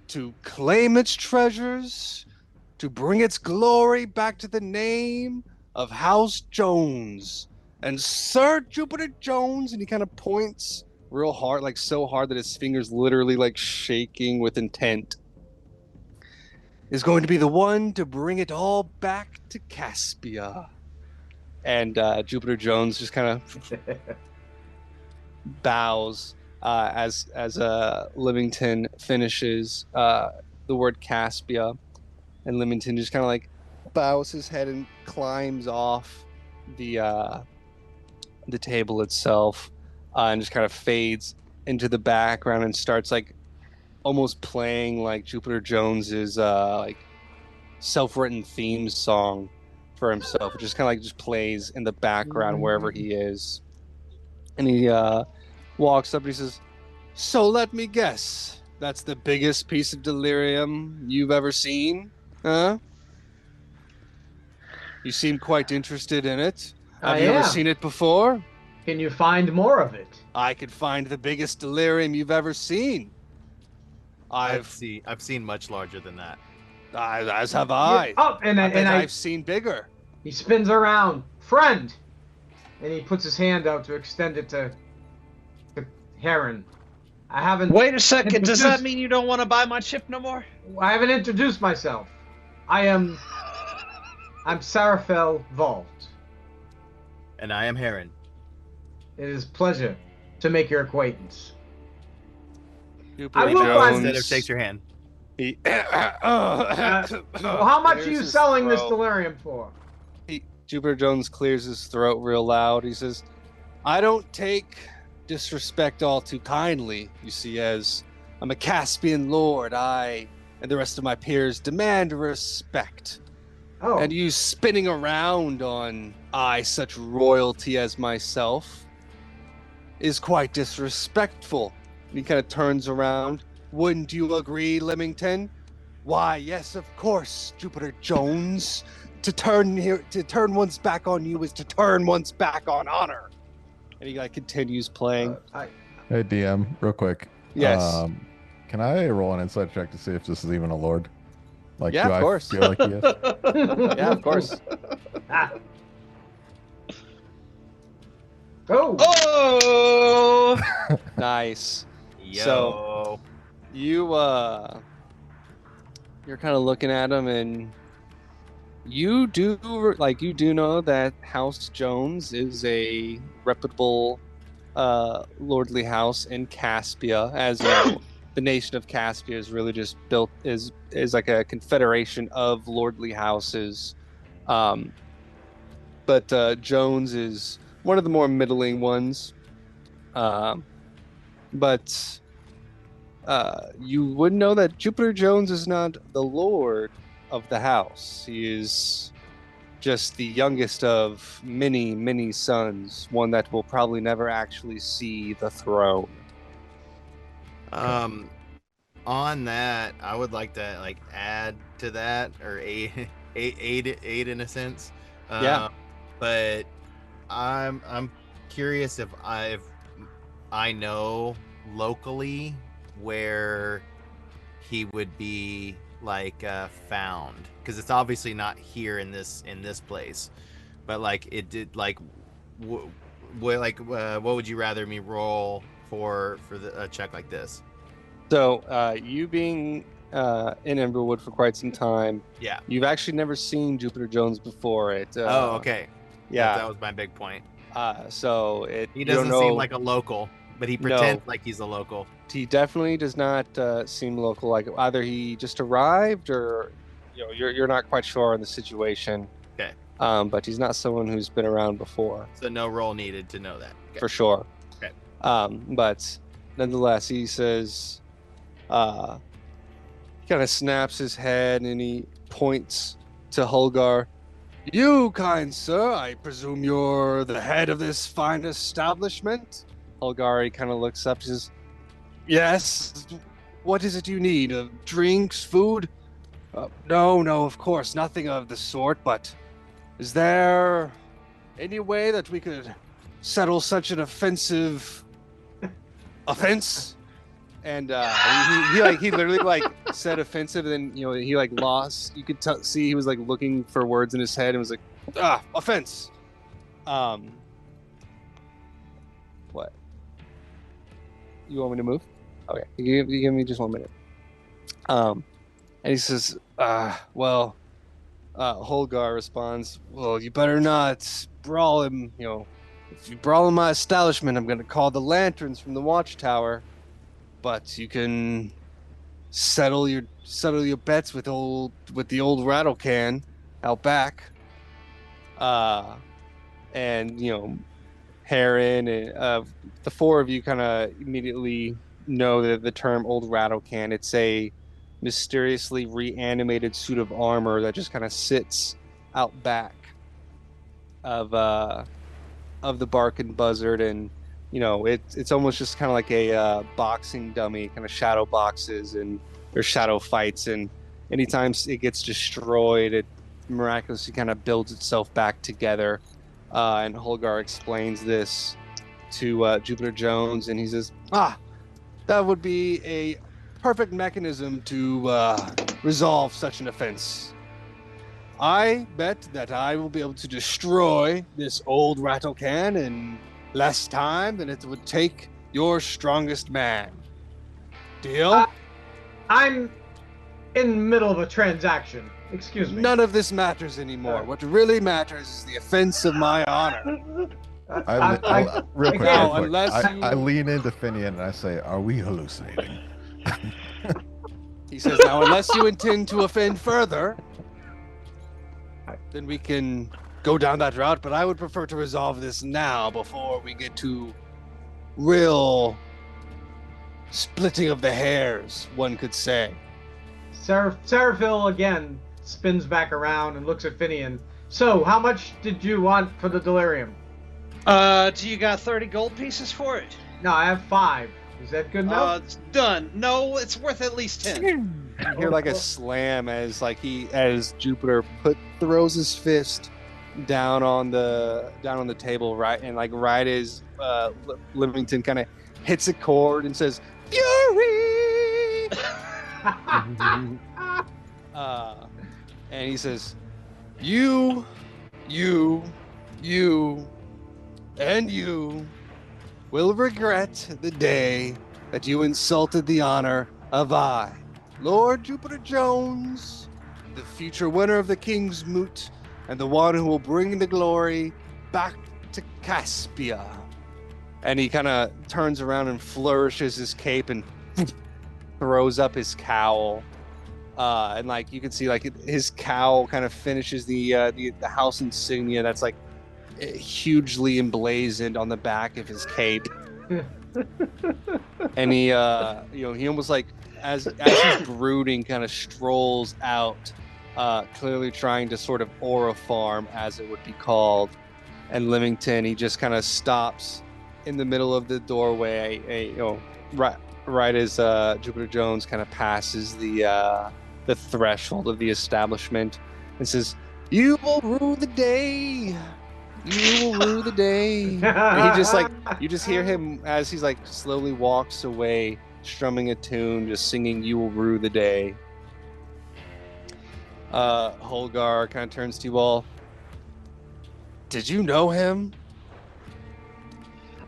to claim its treasures, to bring its glory back to the name of House Jones. And Sir Jupiter Jones," and he kind of points real hard, like so hard that his fingers literally like shaking with intent, "is going to be the one to bring it all back to Caspia." And Jupiter Jones just kind of bows as Leamington finishes the word Caspia, and Leamington just kind of like bows his head and climbs off the table itself, and just kind of fades into the background and starts like almost playing like Jupiter Jones's like self-written theme song for himself. It just kind of like just plays in the background wherever he is. And he walks up and he says, "So let me guess, that's the biggest piece of delirium you've ever seen, huh? You seem quite interested in it. Have you ever seen it before? Can you find more of it?" I could find the biggest delirium you've ever seen. I've seen much larger than that. As have I. Yeah. Oh, and I've seen bigger. He spins around, "Friend," and he puts his hand out to extend it to Heryn. "I haven't. Wait a second. Does that mean you don't want to buy my chip no more?" "I haven't introduced myself. I'm Seraphel Vault. And I am Heryn." It is a pleasure to make your acquaintance." Jupiter I will find- Instead of shakes your hand. Well, how much are you selling this delirium for? Jupiter Jones clears his throat real loud. He says, "I don't take disrespect all too kindly. You see, as I'm a Caspian lord, I and the rest of my peers demand respect. Oh, And you spinning around on such royalty as myself is quite disrespectful." And he kind of turns around Wouldn't you agree, Leamington? Why, yes, of course, Jupiter Jones. To turn one's back on you is to turn one's back on honor. And he continues playing. Hey DM, real quick. Yes. Can I roll an insight check to see if this is even a lord? Like, Yeah, do of course. I feel like he is? Yeah, of course. Oh! Nice. Yo. So you're kind of looking at him, and you do know that House Jones is a reputable lordly house in Caspia, as you know. The nation of Caspia is really just built is like a confederation of lordly houses, but Jones is one of the more middling ones. But you would know that Jupiter Jones is not the lord of the house. He is just the youngest of many, many sons, one that will probably never actually see the throne. On that, I would like to add to that or aid in a sense. Yeah. But I'm curious if I know locally where he would be found, because it's obviously not here in this place, but it did what would you rather me roll for a check like this? So you being in Emberwood for quite some time, Yeah, you've actually never seen Jupiter Jones before. okay. Yeah, that was my big point. So He doesn't seem like a local, but he pretends like he's a local. He definitely does not seem local. Like either he just arrived, or you're not quite sure on the situation. Okay. But he's not someone who's been around before. So no roll needed to know that. Okay. For sure. Okay. But nonetheless, he says, he kind of snaps his head and he points to Holgar. You, kind sir, I presume you're the head of this fine establishment? Holgar kind of looks up and says, yes. What is it you need? Drinks, food? No, of course, nothing of the sort, but is there any way that we could settle such an offense? And he literally said offensive, and then he lost. You could see he was looking for words in his head and was like, offense. What? You want me to move? Okay, you give me just 1 minute. And he says, Holgar responds, well, you better not brawl him. If you brawl in my establishment, I'm going to call the lanterns from the watchtower. But you can settle your bets with the old rattle can out back. And Heryn and the four of you kind of immediately know the term old rattle can. It's a mysteriously reanimated suit of armor that just kind of sits out back of the Bark and Buzzard, and it's almost just kind of like a boxing dummy, kind of shadow boxes and there's shadow fights, and anytime it gets destroyed, it miraculously kind of builds itself back together. And Holgar explains this to Jupiter Jones, and he says, that would be a perfect mechanism to resolve such an offense. I bet that I will be able to destroy this old rattle can in less time than it would take your strongest man. Deal? I'm in the middle of a transaction. Excuse me. None of this matters anymore. What really matters is the offense of my honor. Real quick, I lean into Finnian and I say, are we hallucinating? He says, now, unless you intend to offend further, then we can go down that route, but I would prefer to resolve this now before we get to real splitting of the hairs, one could say. Seraphel again spins back around and looks at Finnian. So, how much did you want for the delirium? Do you got 30 gold pieces for it? No, I have 5. Is that good enough? It's done. No, it's worth at least 10. You hear like a slam as Jupiter throws his fist down on the table, right as Livington kind of hits a chord and says Fury. And he says, you, and you will regret the day that you insulted the honor of I, Lord Jupiter Jones, the future winner of the King's Moot, and the one who will bring the glory back to Caspia. And he kind of turns around and flourishes his cape and throws up his cowl. And like you can see, like his cowl kind of finishes the house insignia that's like hugely emblazoned on the back of his cape. And he almost like as he's brooding, kind of strolls out, clearly trying to sort of aura farm, as it would be called. And Livington, he just kind of stops in the middle of the doorway, right as Jupiter Jones kind of passes the threshold of the establishment, and says, "You will rue the day. You will rue the day." And he just you just hear him as he's like slowly walks away, strumming a tune, just singing "You will rue the day." Holgar kind of turns to you all. Did you know him?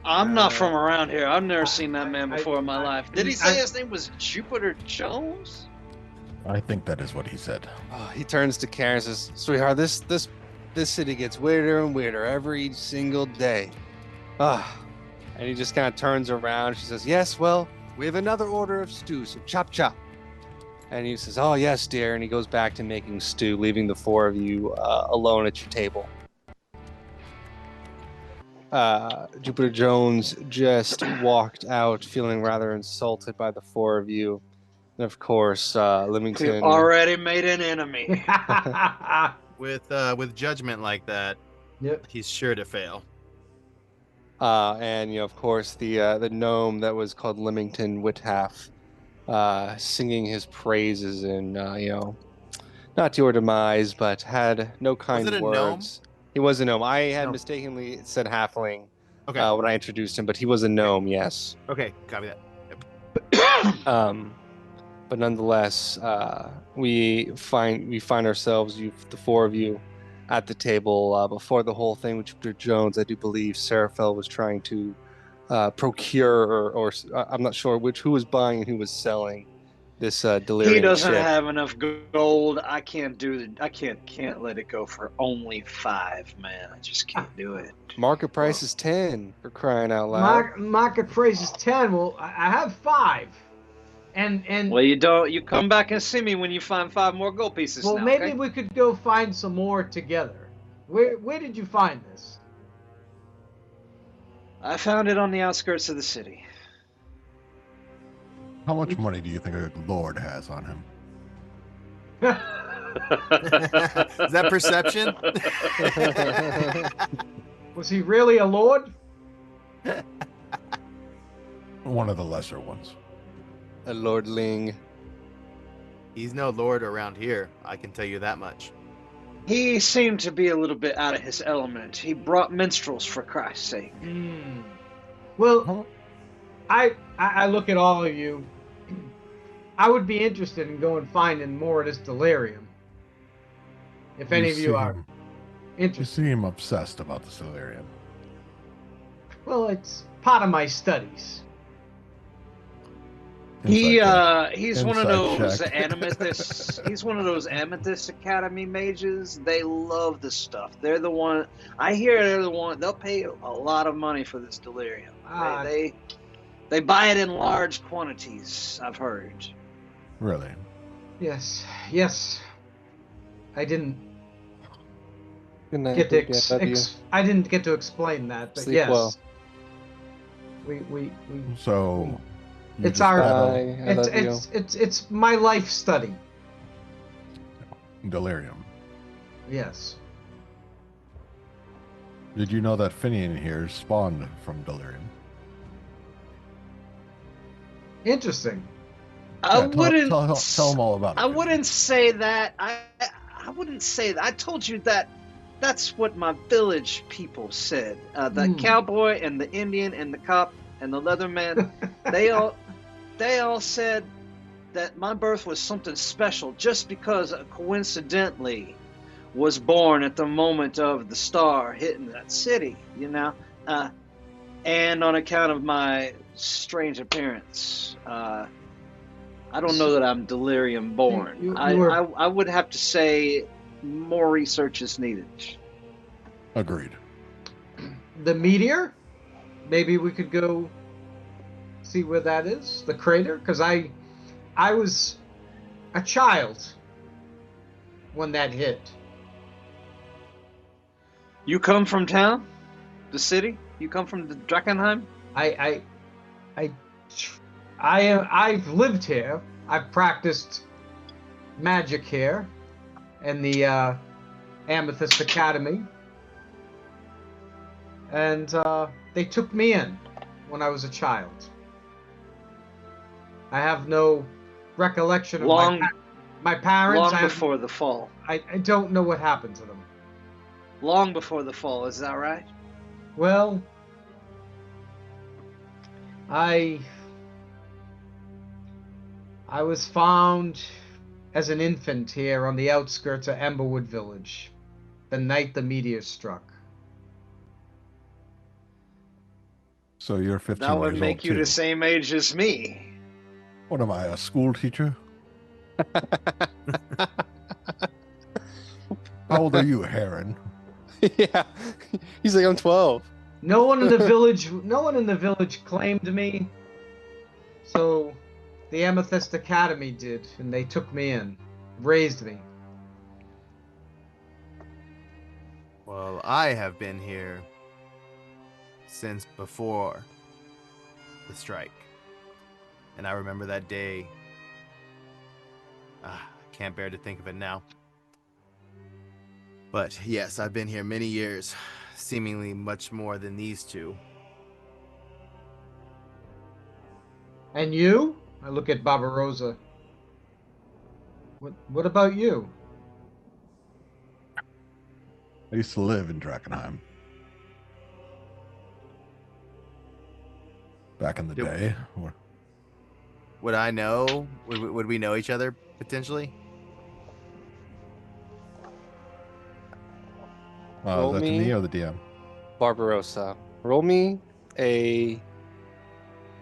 I'm not from around here. I've never seen that man before in my life. Did he say his name was Jupiter Jones? I think that is what he said. He turns to Karen and says, "Sweetheart, this city gets weirder and weirder every single day." And he just kind of turns around. She says, "Yes, well, we have another order of stew, so chop chop." And he says, "Oh, yes, dear." And he goes back to making stew, leaving the four of you alone at your table. Jupiter Jones just walked out feeling rather insulted by the four of you. And of course, Livington... You already made an enemy. With judgment like that, Yep. He's sure to fail. And, of course, the gnome that was called Limington Whithalf, singing his praises and, not to your demise, but had no kind Was it a words. gnome? He was a gnome. I had No. mistakenly said halfling Okay. when I introduced him, but he was a gnome, yes. Okay, copy that. But nonetheless, we find ourselves, the four of you, at the table before the whole thing with Jupiter Jones. I do believe Seraphel was trying to procure, or I'm not sure who was buying and who was selling this delirium He doesn't chip. have enough gold. I can't let it go for only 5, man. I just can't do it. Market price is 10, for crying out loud. Market price is 10. Well, I have 5. And Well, you don't. You come back and see me when you find 5 more gold pieces. well, now, maybe okay? we could go find some more together. Where did you find this? I found it on the outskirts of the city. How much money do you think a lord has on him? Is that perception? Was he really a lord? One of the lesser ones. A lordling. He's no lord around here, I can tell you that much. He seemed to be a little bit out of his element. He brought minstrels, for Christ's sake. Well, I look at all of you. I would be interested in going finding more of this delirium. If any of you are You interested. seem obsessed about the delirium. Well, it's part of my studies. He's Inside one of those check. amethyst. He's one of those Amethyst Academy mages. They love this stuff. They're the one. I hear they're the one. They'll pay a lot of money for this delirium. They buy it in large quantities. I've heard. Really? Yes. I didn't Good night, get big to guy. Love you. I didn't get to explain that, but Sleep yes. well. We So you It's just our- got Bye. I love you. it's my life study. delirium. Yes. Did you know that Finnian here spawned from delirium? Interesting. I Yeah, wouldn't. tell them all about it. I wouldn't say that. I wouldn't say that. I told you that. That's what my village people said. The cowboy and the Indian and the cop and the leatherman, they all said that my birth was something special just because coincidentally was born at the moment of the star hitting that city, and on account of my strange appearance. I don't know that I'm delirium born. I would have to say more research is needed. Agreed. The meteor? Maybe we could go see where that is, the crater, because I was a child when that hit. You come from town, the city. You come from the Drakkenheim. I've lived here. I've practiced magic here in the Amethyst Academy, and they took me in when I was a child. I have no recollection of my parents. Long before the fall. I don't know what happened to them. Long before the fall, is that right? Well, I was found as an infant here on the outskirts of Emberwood Village, the night the meteor struck. So you're 15 That would years make old you too. the same age as me. What am I, a school teacher? How old are you, Heryn? Yeah, he's like, I'm 12. No one in the village claimed me. So the Amethyst Academy did, and they took me in, raised me. Well, I have been here since before the strike. And I remember that day. I can't bear to think of it now. But yes, I've been here many years, seemingly much more than these two. And you? I look at Barbarossa. What about you? I used to live in Drakkenheim. Back in the day. Would I know? Would we know each other, potentially? Roll Is that to me. me or the DM? Barbarossa, roll me a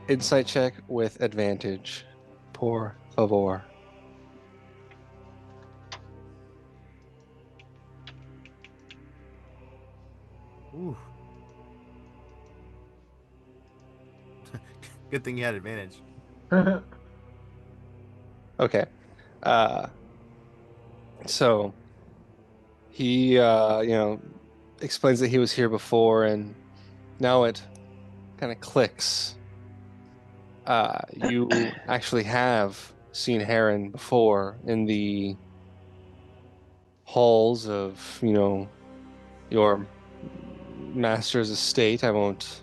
insight check with advantage. Por favor. Ooh. Good thing you had advantage. Okay. So he, explains that he was here before, and now it kind of clicks. You actually have seen Heryn before in the halls of, your master's estate. I won't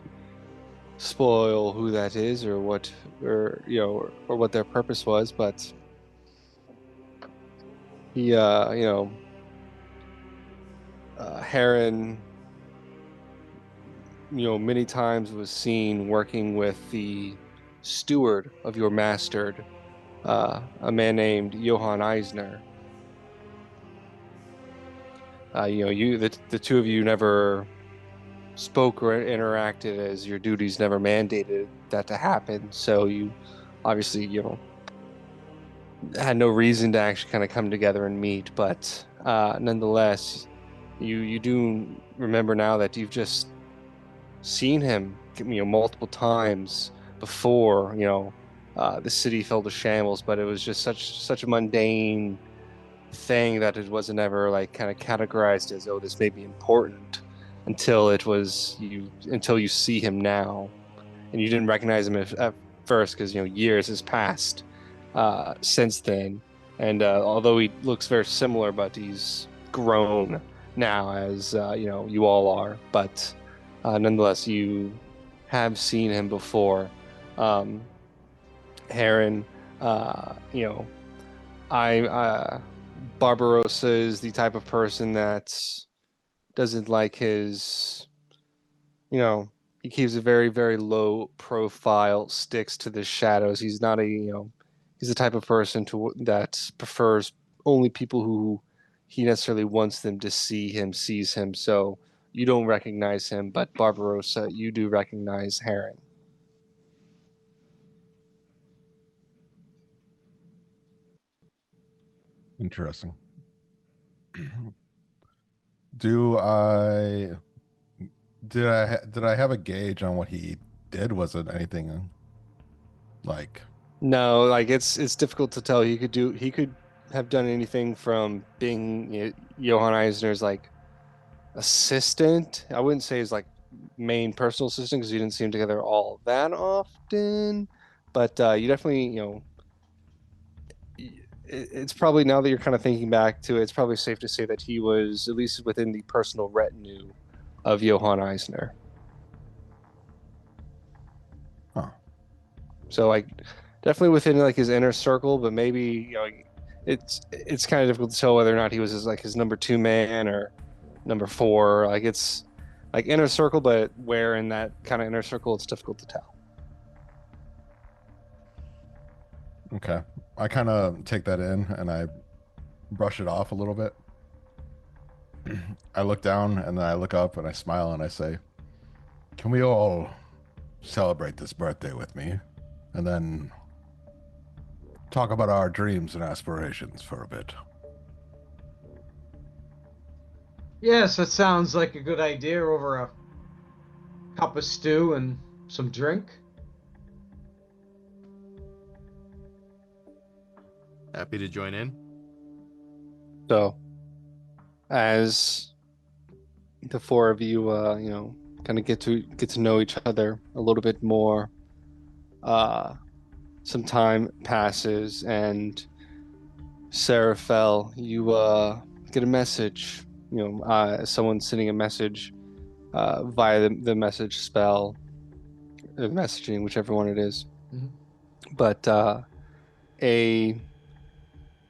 spoil who that is or what, or what their purpose was, but he, Heryn, many times was seen working with the steward of your master, a man named Johann Eisner. The two of you never spoke or interacted, as your duties never mandated that to happen. So you obviously, had no reason to actually kind of come together and meet. But nonetheless, you do remember now that you've just seen him, multiple times before. The city fell to shambles, but it was just such a mundane thing that it wasn't ever kind of categorized as, oh, this may be important, until you see him now, and you didn't recognize him at first because years has passed since then, and although he looks very similar, but he's grown now, as you all are, but nonetheless you have seen him before. Heryn, Barbarossa is the type of person that doesn't like his, he keeps a very, very low profile, sticks to the shadows. He's not he's the type of person that prefers only people who he necessarily wants them to sees him. So you don't recognize him, but Barbarossa, you do recognize Heryn. Interesting. Did I have a gauge on what he did? Was it anything like? No, like it's difficult to tell. He could have done anything from being Johann Eisner's like assistant. I wouldn't say his like main personal assistant because you didn't see him together all that often. But you definitely, it's probably, now that you're kind of thinking back to it, it's probably safe to say that he was at least within the personal retinue of Johann Eisner. Huh. So like definitely within like his inner circle, but maybe it's kind of difficult to tell whether or not he was his number 2 man or number 4. Like it's like inner circle, but where in that kind of inner circle, it's difficult to tell. Okay. I kind of take that in and I brush it off a little bit. I look down and then I look up and I smile and I say, "Can we all celebrate this birthday with me? And then talk about our dreams and aspirations for a bit." Yes, that sounds like a good idea over a cup of stew and some drink. Happy to join in. So as the 4 of you, kind of get to know each other a little bit more, some time passes, and Seraphel, you get a message. Someone sending a message via the message spell, or the messaging, whichever one it is. Mhm. But a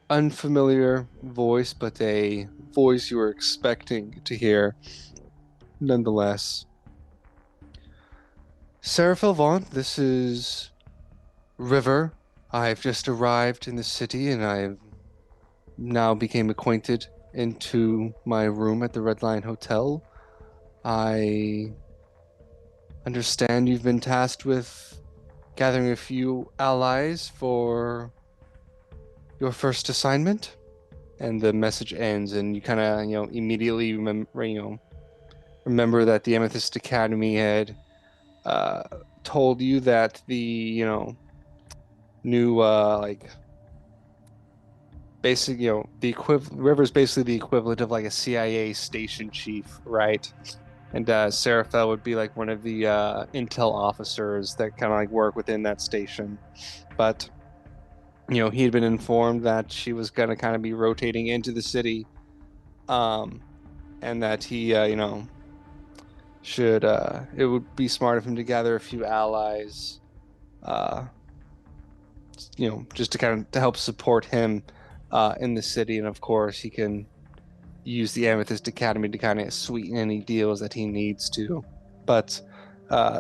unfamiliar voice, but a voice you were expecting to hear nonetheless. Seraphel Vaughn, this is River. I've just arrived in the city and I've now became acquainted into my room at the Red Lion Hotel. I understand you've been tasked with gathering a few allies for your first assignment. And the message ends, and you kind of, immediately remember that the Amethyst Academy had told you that the, new, basic, River's basically the equivalent of like a CIA station chief, right? And Seraphel would be like one of the intel officers that kind of like work within that station. But he had been informed that she was going to kind of be rotating into the city, and that he, should, it would be smart of him to gather a few allies, just to kind of to help support him in the city. And of course, he can use the Amethyst Academy to kind of sweeten any deals that he needs to. But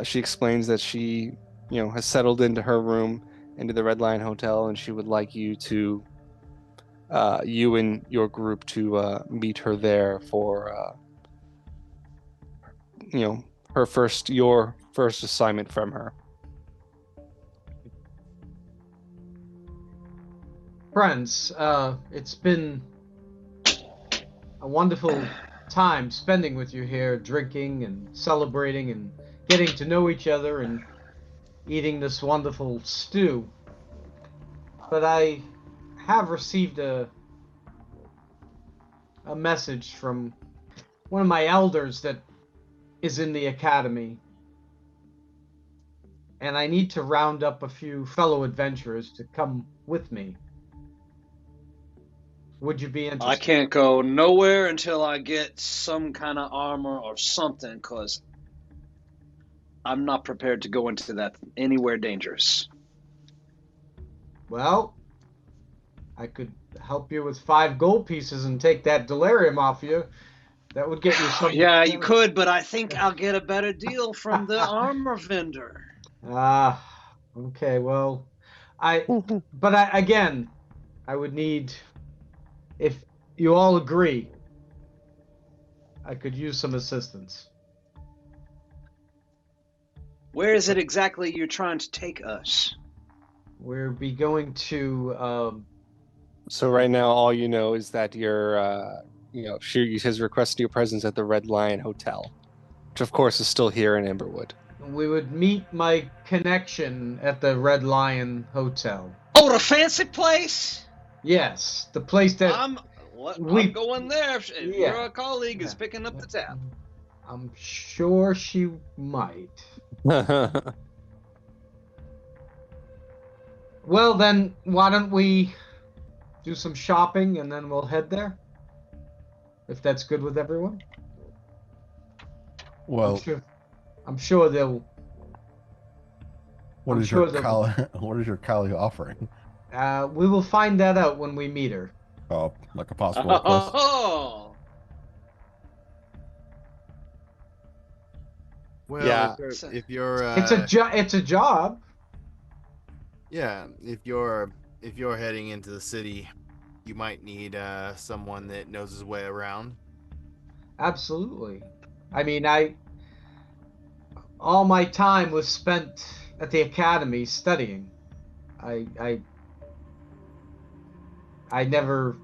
she explains that she, has settled into her room, into the Red Lion Hotel, and she would like you to, you and your group to meet her there for, your first assignment from her. Friends, it's been a wonderful time spending with you here, drinking and celebrating and getting to know each other and eating this wonderful stew. But I have received a message from one of my elders that is in the academy, and I need to round up a few fellow adventurers to come with me. Would you be interested? I can't go nowhere until I get some kind of armor or something, because I'm not prepared to go into that anywhere dangerous. Well, I could help you with 5 gold pieces and take that delirium off you. That would get you some. Yeah, you could, but I think I'll get a better deal from the armor vendor. Okay. Well, again, I would need, if you all agree, I could use some assistance. Where is it exactly you're trying to take us? We'll be going to. So right now, all you know is that you're, she has requested your presence at the Red Lion Hotel, which of course is still here in Emberwood. We would meet my connection at the Red Lion Hotel. Oh, the fancy place? Yes, the place that I'm going there if Yeah. your colleague is picking up the tab. I'm sure she might. Well, then, why don't we do some shopping and then we'll head there? If that's good with everyone. Well, I'm sure they'll. what is your colleague offering? We will find that out when we meet her. Oh, like a possible request. Oh, Well, Yeah. if you're It's a job. yeah, if you're heading into the city, you might need someone that knows his way around. Absolutely. I mean, all my time was spent at the academy studying. I never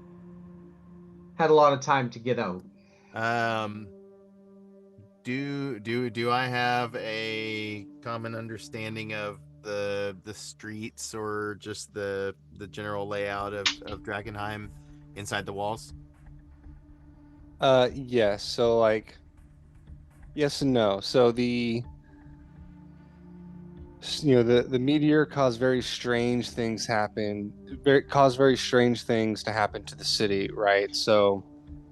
had a lot of time to get out. Do I have a common understanding of the streets or just the general layout of Drakkenheim inside the walls? Yes. So like, yes and no. So the meteor caused very strange things caused very strange things to happen to the city, right? So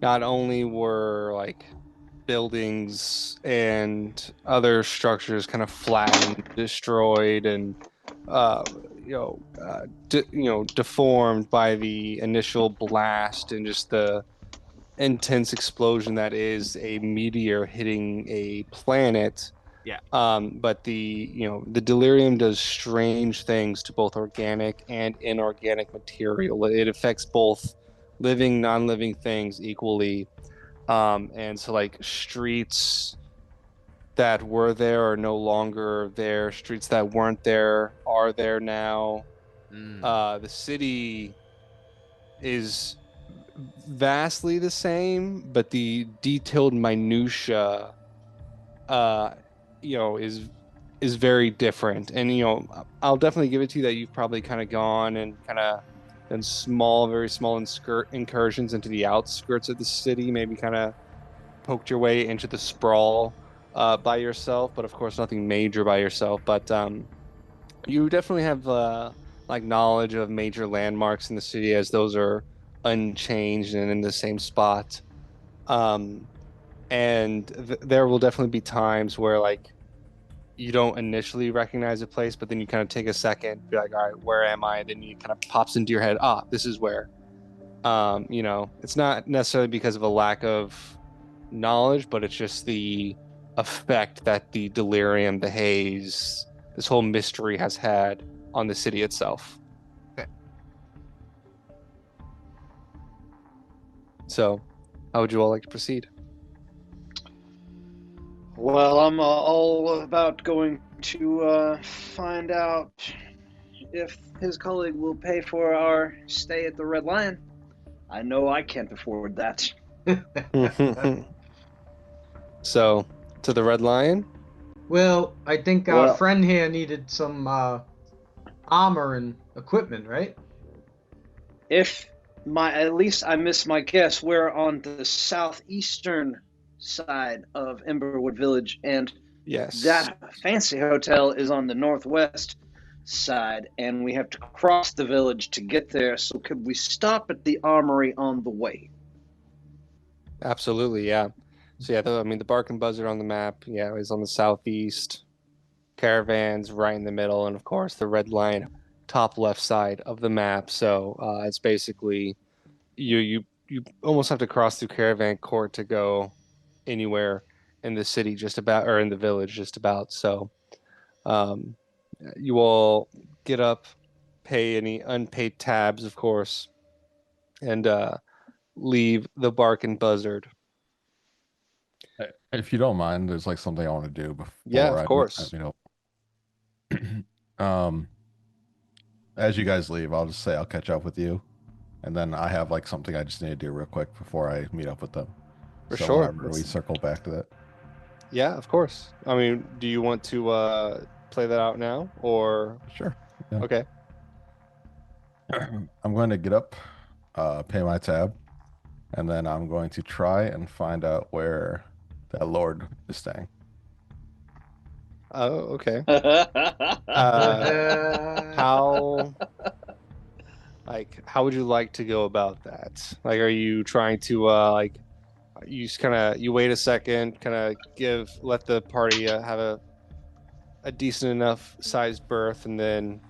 not only were like buildings and other structures kind of flattened, destroyed, and deformed by the initial blast and just the intense explosion that is a meteor hitting a planet. Yeah. But the delirium does strange things to both organic and inorganic material. It affects both living, non-living things equally. And so like streets that were there are no longer there. Streets that weren't there are there now. The city is vastly the same, but the detailed minutia is very different. And I'll definitely give it to you that you've probably kind of gone and kind of done very small incursions into the outskirts of the city, maybe kind of poked your way into the sprawl by yourself, but of course nothing major by yourself. But you definitely have like knowledge of major landmarks in the city, as those are unchanged and in the same spot. And there will definitely be times where like you don't initially recognize a place, but then you kind of take a second, be like, all right, where am I? Then you kind of pops into your head, this is where. It's not necessarily because of a lack of knowledge, but it's just the effect that the delirium, the haze, this whole mystery has had on the city itself. Okay. So, how would you all like to proceed? Well, I'm all about going to find out if his colleague will pay for our stay at the Red Lion. I know I can't afford that. So, to the Red Lion? Well, I think our friend here needed some armor and equipment, right? At least I missed my guess, we're on the southeastern side of Emberwood Village, and Yes, that fancy hotel is on the northwest side, and we have to cross the village to get there. So could we stop at the armory on the way? absolutely, yeah. So yeah, the Bark and Buzzard on the map, is on the southeast. Caravans right in the middle, and of course the Red Lion top left side of the map. So it's basically you almost have to cross through Caravan Court to go anywhere in the city, just about, or in the village, just about. So um, you all get up, pay any unpaid tabs, of course, and leave the Bark and Buzzard. If you don't mind, there's like something I want to do Yeah, before of course. As you guys leave, I'll just say I'll catch up with you, and then I have like something I just need to do real quick before I meet up with them. For so sure. Whenever we circle back to that. Yeah, of course. I mean, do you want to play that out now, or? Sure. Yeah. Okay. I'm going to get up, pay my tab, and then I'm going to try and find out where that lord is staying. Oh, okay. How would you like to go about that? Like, are you trying to you just you wait a second, let the party have a decent enough sized berth, and then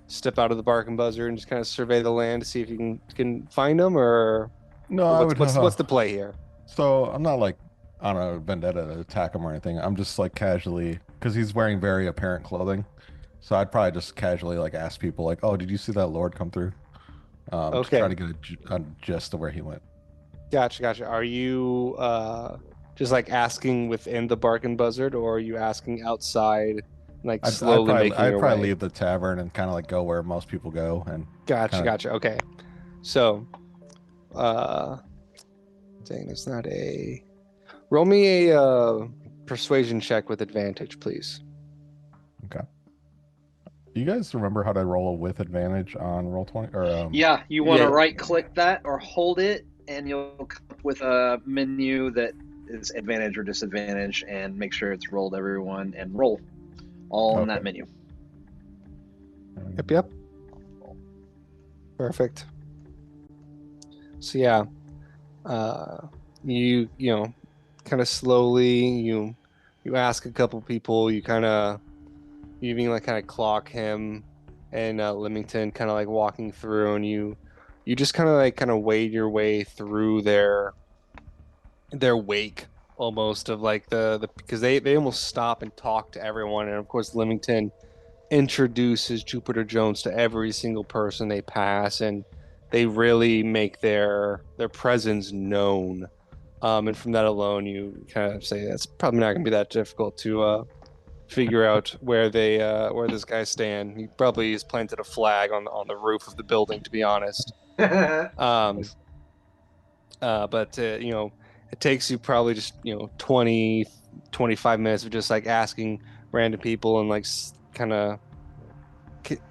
step out of the Bark and Buzzard and just kind of survey the land to see if you can find them, or no? What's the play here? So I'm not like on a vendetta to attack him or anything. I'm just like casually, because he's wearing very apparent clothing. So I'd probably just casually like ask people like, "Oh, did you see that lord come through?" To try to get a gist of where he went. Gotcha. Are you just like asking within the Bark and Buzzard, or are you asking outside, like slowly making your way? I'd probably leave the tavern and kind of like go where most people go. And Gotcha. Okay. So, dang, it's not a. Roll me a persuasion check with advantage, please. Okay. Do you guys remember how to roll with advantage on Roll20? Or yeah, you want to right-click that or hold it, and you'll come up with a menu that is advantage or disadvantage, and make sure it's rolled everyone, and roll all in that menu. Yep. Perfect. So yeah, you kind of slowly you ask a couple people, you even like kind of clock him and Leamington kind of like walking through, and you just kind of wade your way through their wake almost of like the because they almost stop and talk to everyone, and of course Leamington introduces Jupiter Jones to every single person they pass, and they really make their presence known. And from that alone, you kind of say that's probably not going to be that difficult to figure out where this guy's staying. He probably has planted a flag on the roof of the building, to be honest. But it takes you probably just 20, 25 minutes of just like asking random people and like kind of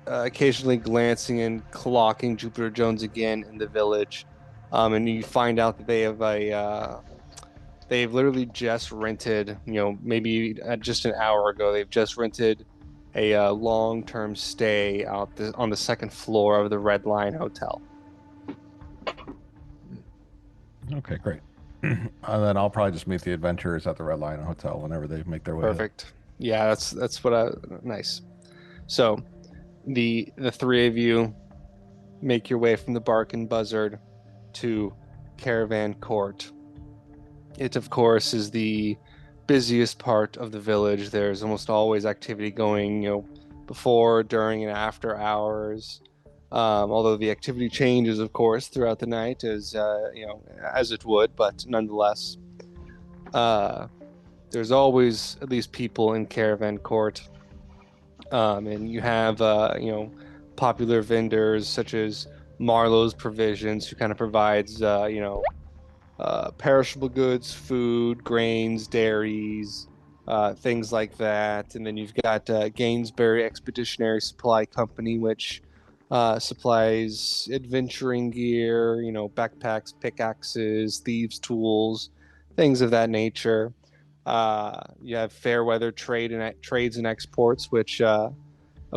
occasionally glancing and clocking Jupiter Jones again in the village, and you find out that they have they've literally just rented, maybe just an hour ago, they've just rented a long-term stay on the second floor of the Red Lion Hotel. Okay, great. And then I'll probably just meet the adventurers at the Red Lion Hotel whenever they make their way. Perfect. Yeah, that's what nice. So the three of you make your way from the Bark and Buzzard to Caravan Court. It, of course, is the busiest part of the village. There's almost always activity going, before, during, and after hours. Although the activity changes, of course, throughout the night, as it would, but nonetheless, there's always at least people in Caravan Court. And you have, popular vendors such as Marlowe's Provisions, who kind of provides, perishable goods, food, grains, dairies, things like that. And then you've got Gainsbury Expeditionary Supply Company, which supplies adventuring gear, backpacks, pickaxes, thieves' tools, things of that nature. You have Fairweather Trades and Exports, which, of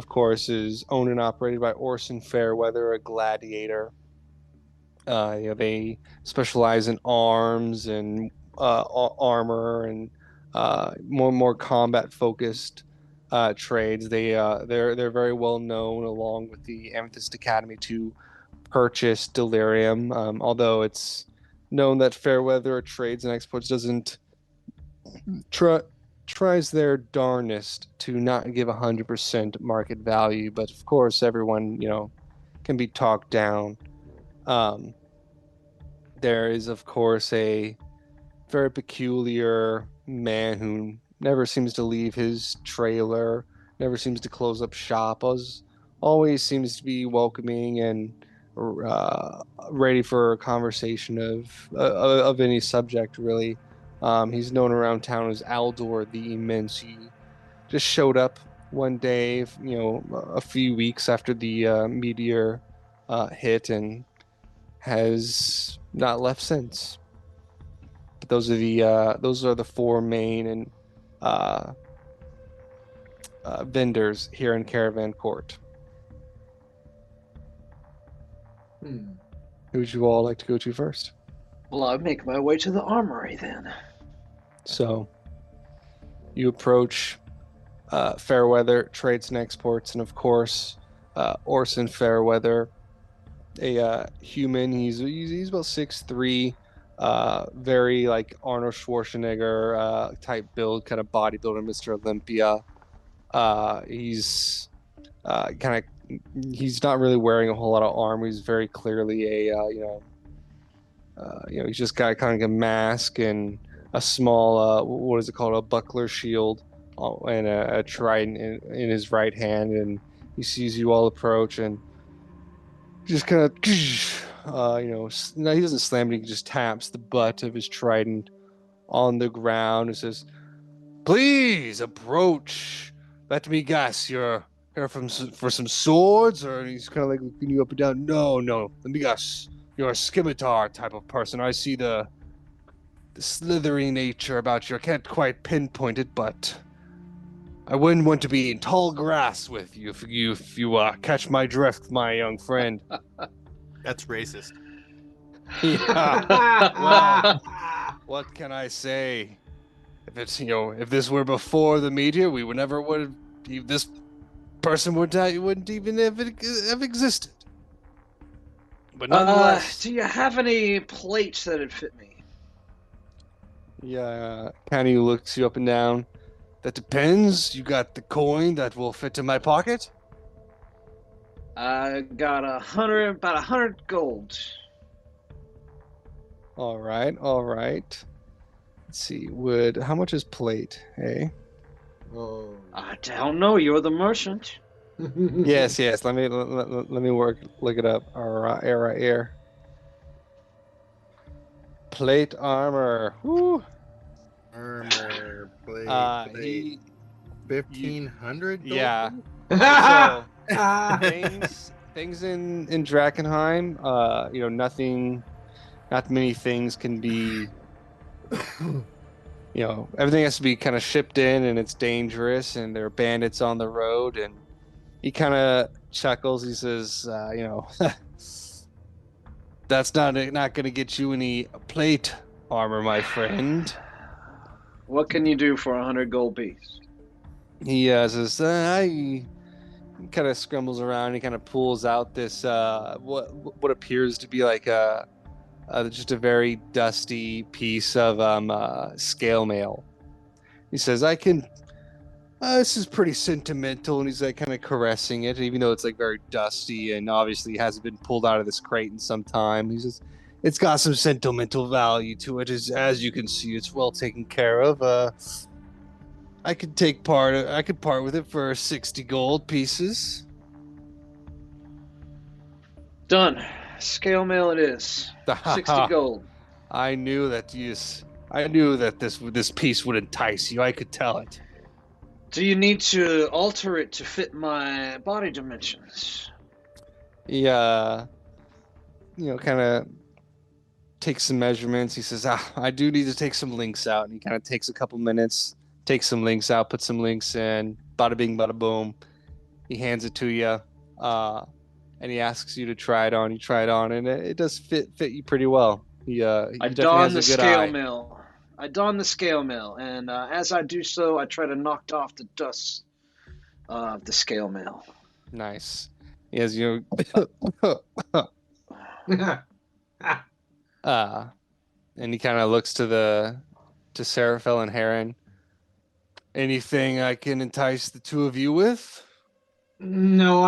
course, is owned and operated by Orson Fairweather, a gladiator. They specialize in arms and armor and more combat-focused trades. They're very well known, along with the Amethyst Academy, to purchase Delerium. Although it's known that Fairweather Trades and Exports doesn't tries their darnest to not give 100% market value, but of course everyone can be talked down. There is of course a very peculiar man who never seems to leave his trailer, never seems to close up shop, always seems to be welcoming and ready for a conversation of any subject, really. He's known around town as Aldor the Immense. He just showed up one day, a few weeks after the meteor hit, and has not left since. But those are the four main and vendors here in Caravan Court. Who would you all like to go to first? Well, I'll make my way to the armory then. So you approach Fairweather Trades and Exports, and of course Orson Fairweather, a human. He's about 6'3", very like Arnold Schwarzenegger type build, kind of bodybuilder, Mr. Olympia. He's not really wearing a whole lot of armor. He's very clearly he's just got kind of a mask and a small what is it called, a buckler shield, and a trident in his right hand. And he sees you all approach and just kind of no, he doesn't slam it. He just taps the butt of his trident on the ground and says, "Please approach. Let me guess, you're here for some swords?" Or he's kind of like looking you up and down. No, let me guess. You're a scimitar type of person. I see the slithery nature about you. I can't quite pinpoint it, but I wouldn't want to be in tall grass with you if you catch my drift, my young friend. That's racist. Yeah. Well, what can I say? If it's if this were before the meteor, we would never this person wouldn't even have existed. But nonetheless, do you have any plates that'd fit me? Yeah, Kenny looks you up and down. That depends. You got the coin that will fit in my pocket? I got about 100 gold. All right. Let's see. How much is plate? Hey. Oh. I don't know. You're the merchant. Yes. Let me look it up. All right, here. Plate armor. Woo. Armor plate. 1,500. Yeah. So things in Drakkenheim. Not many things can be. Everything has to be kind of shipped in, and it's dangerous, and there are bandits on the road. And he kind of chuckles. He says, "That's not going to get you any plate armor, my friend." What can you do for 100 gold piece? He says, he kind of scrambles around. He kind of pulls out this what appears to be like just a very dusty piece of scale mail. He says, "I can. This is pretty sentimental," and he's like kind of caressing it, even though it's like very dusty and obviously hasn't been pulled out of this crate in some time. He says, "It's got some sentimental value to it, as you can see. It's well taken care of. I could part with it for 60 gold pieces." Done. Scale mail it is. 60 gold. I knew that this piece would entice you. I could tell it. Do you need to alter it to fit my body dimensions? He kind of takes some measurements. He says, "I do need to take some links out." And he kind of takes a couple minutes, takes some links out, puts some links in. Bada bing, bada boom. He hands it to you, and he asks you to try it on. You try it on, and it does fit you pretty well. He definitely has a good eye. I don the scale mail, and as I do so, I try to knock off the dust The scale mail. Nice. As you and he kind of looks to Seraphel and Heryn. Anything I can entice the two of you with? No,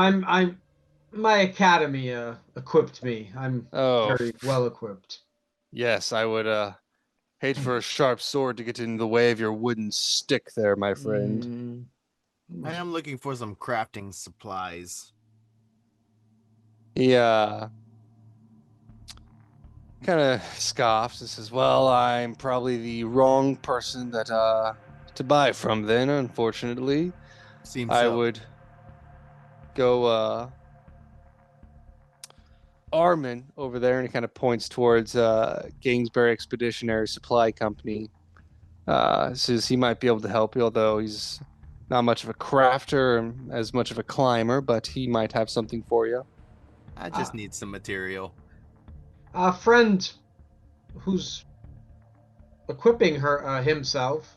my academy equipped me. I'm Oh, very well equipped. yes, I would hate for a sharp sword to get in the way of your wooden stick there, my friend. I am looking for some crafting supplies. He kind of scoffs and says, "Well, I'm probably the wrong person that to buy from then, unfortunately. Seems I so. would go Armin over there," and he kind of points towards Gainsbury Expeditionary Supply Company. Says he might be able to help you, although he's not much of a crafter and as much of a climber, but he might have something for you. I just need some material. A friend who's equipping himself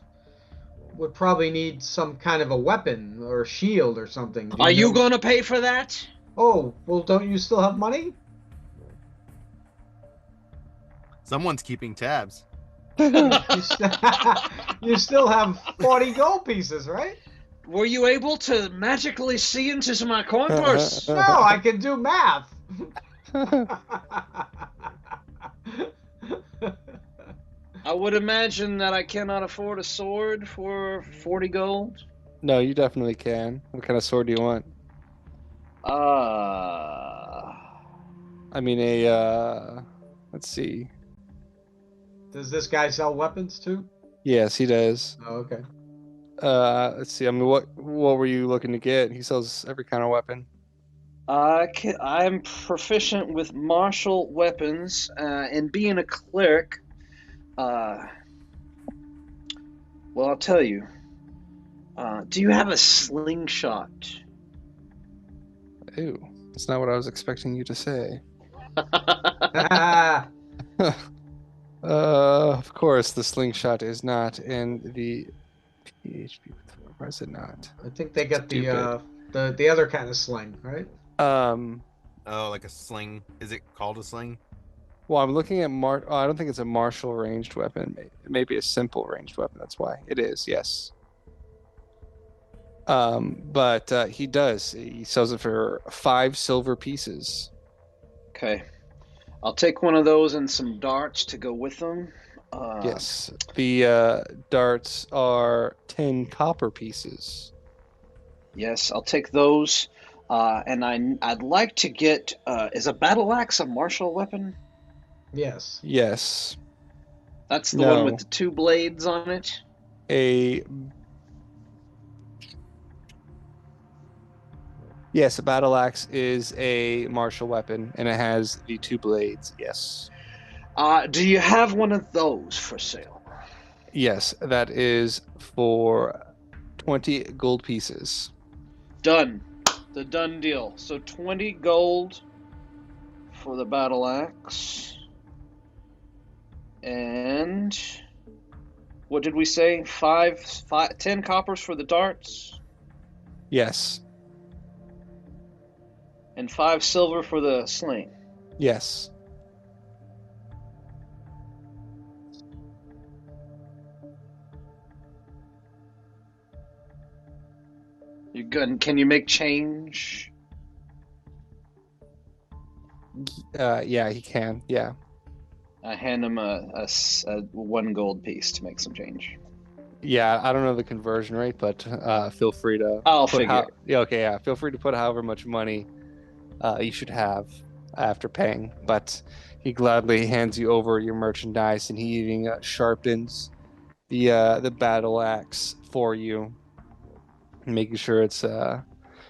would probably need some kind of a weapon or shield or something. Do Are you know? going to pay for that? Oh, well, don't you still have money? Someone's keeping tabs. You still have 40 gold pieces, right? Were you able to magically see into my coin purse? No, I can do math. I would imagine that I cannot afford a sword for 40 gold. No, you definitely can. What kind of sword do you want? I mean, let's see. Does this guy sell weapons too? Yes, he does. Oh, okay. Let's see. I mean, what were you looking to get? He sells every kind of weapon. I'm proficient with martial weapons, and being a cleric. Well, I'll tell you. Do you have a slingshot? Ew, that's not what I was expecting you to say. Of course, the slingshot is not in the PHP. Why is it not? I think they got Stupid. the other kind of sling, right? Oh, like a sling. Is it called a sling? Well, I'm looking at I don't think it's a martial ranged weapon. It may be a simple ranged weapon. That's why it is. Yes. But he does. He sells it for 5 silver pieces. Okay. I'll take one of those and some darts to go with them. Yes. The darts are 10 copper pieces. Yes, I'll take those. And I'd like to get. Is a battle axe a martial weapon? Yes. Yes. That's the one with the 2 blades on it. Yes, a battle axe is a martial weapon, and it has the 2 blades. Yes. Do you have one of those for sale? Yes, that is for 20 gold pieces. Done. The done deal. So 20 gold for the battle axe. And what did we say? 10 coppers for the darts? Yes. And 5 silver for the sling? Yes. You good? Can you make change? Yeah, he can. Yeah. I hand him a 1 gold piece to make some change. Yeah, I don't know the conversion rate, but feel free to. I'll figure. Yeah. Feel free to put however much money you should have after paying. But he gladly hands you over your merchandise, and he even sharpens the battle axe for you, making sure it's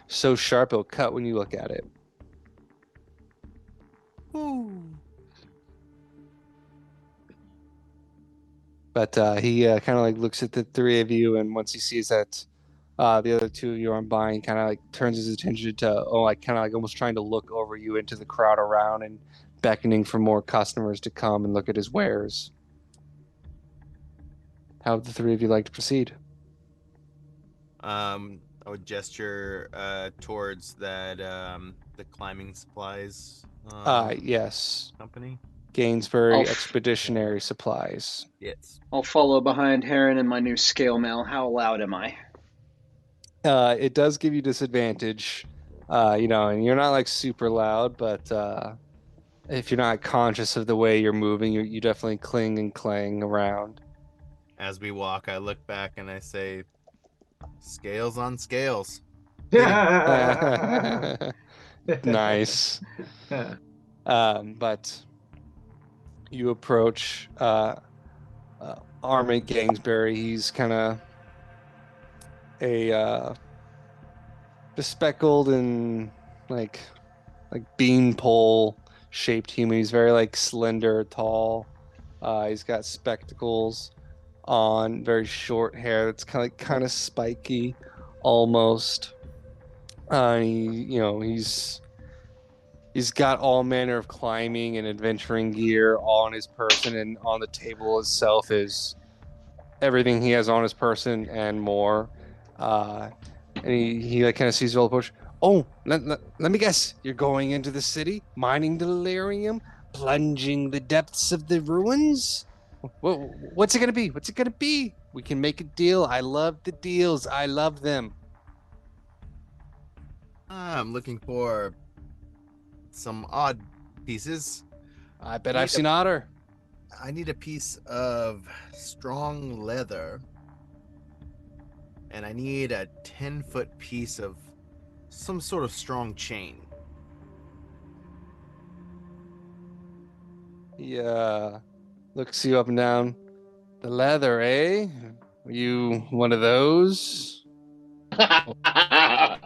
so sharp it'll cut when you look at it. Ooh. But he kind of like looks at the 3 of you, and once he sees that the other 2 of you aren't buying, kind of like turns his attention to kind of like almost trying to look over you into the crowd around and beckoning for more customers to come and look at his wares. How would the 3 of you like to proceed? I would gesture towards that the climbing supplies Yes. company. Gainsbury I'll Expeditionary Supplies. Yes. I'll follow behind Heryn in my new scale mail. How loud am I? It does give you disadvantage, and you're not like super loud, but if you're not conscious of the way you're moving, you definitely cling and clang around. As we walk, I look back and I say, "Scales on scales." Nice. But you approach Armand Gainsbury. He's kind of a bespeckled and like beanpole shaped human. He's very like slender, tall. He's got spectacles on, very short hair that's kind of spiky, almost. He's got all manner of climbing and adventuring gear all on his person, and on the table itself is everything he has on his person and more. And he like kind of sees you all approach. Oh, let me guess. You're going into the city, mining delirium, plunging the depths of the ruins? What's it gonna be? What's it gonna be? We can make a deal. I love the deals. I love them. I'm looking for some odd pieces. I bet I've seen otter. I need a piece of strong leather. And I need a 10-foot piece of some sort of strong chain. He looks you up and down. The leather, eh? Are you one of those? Yeah.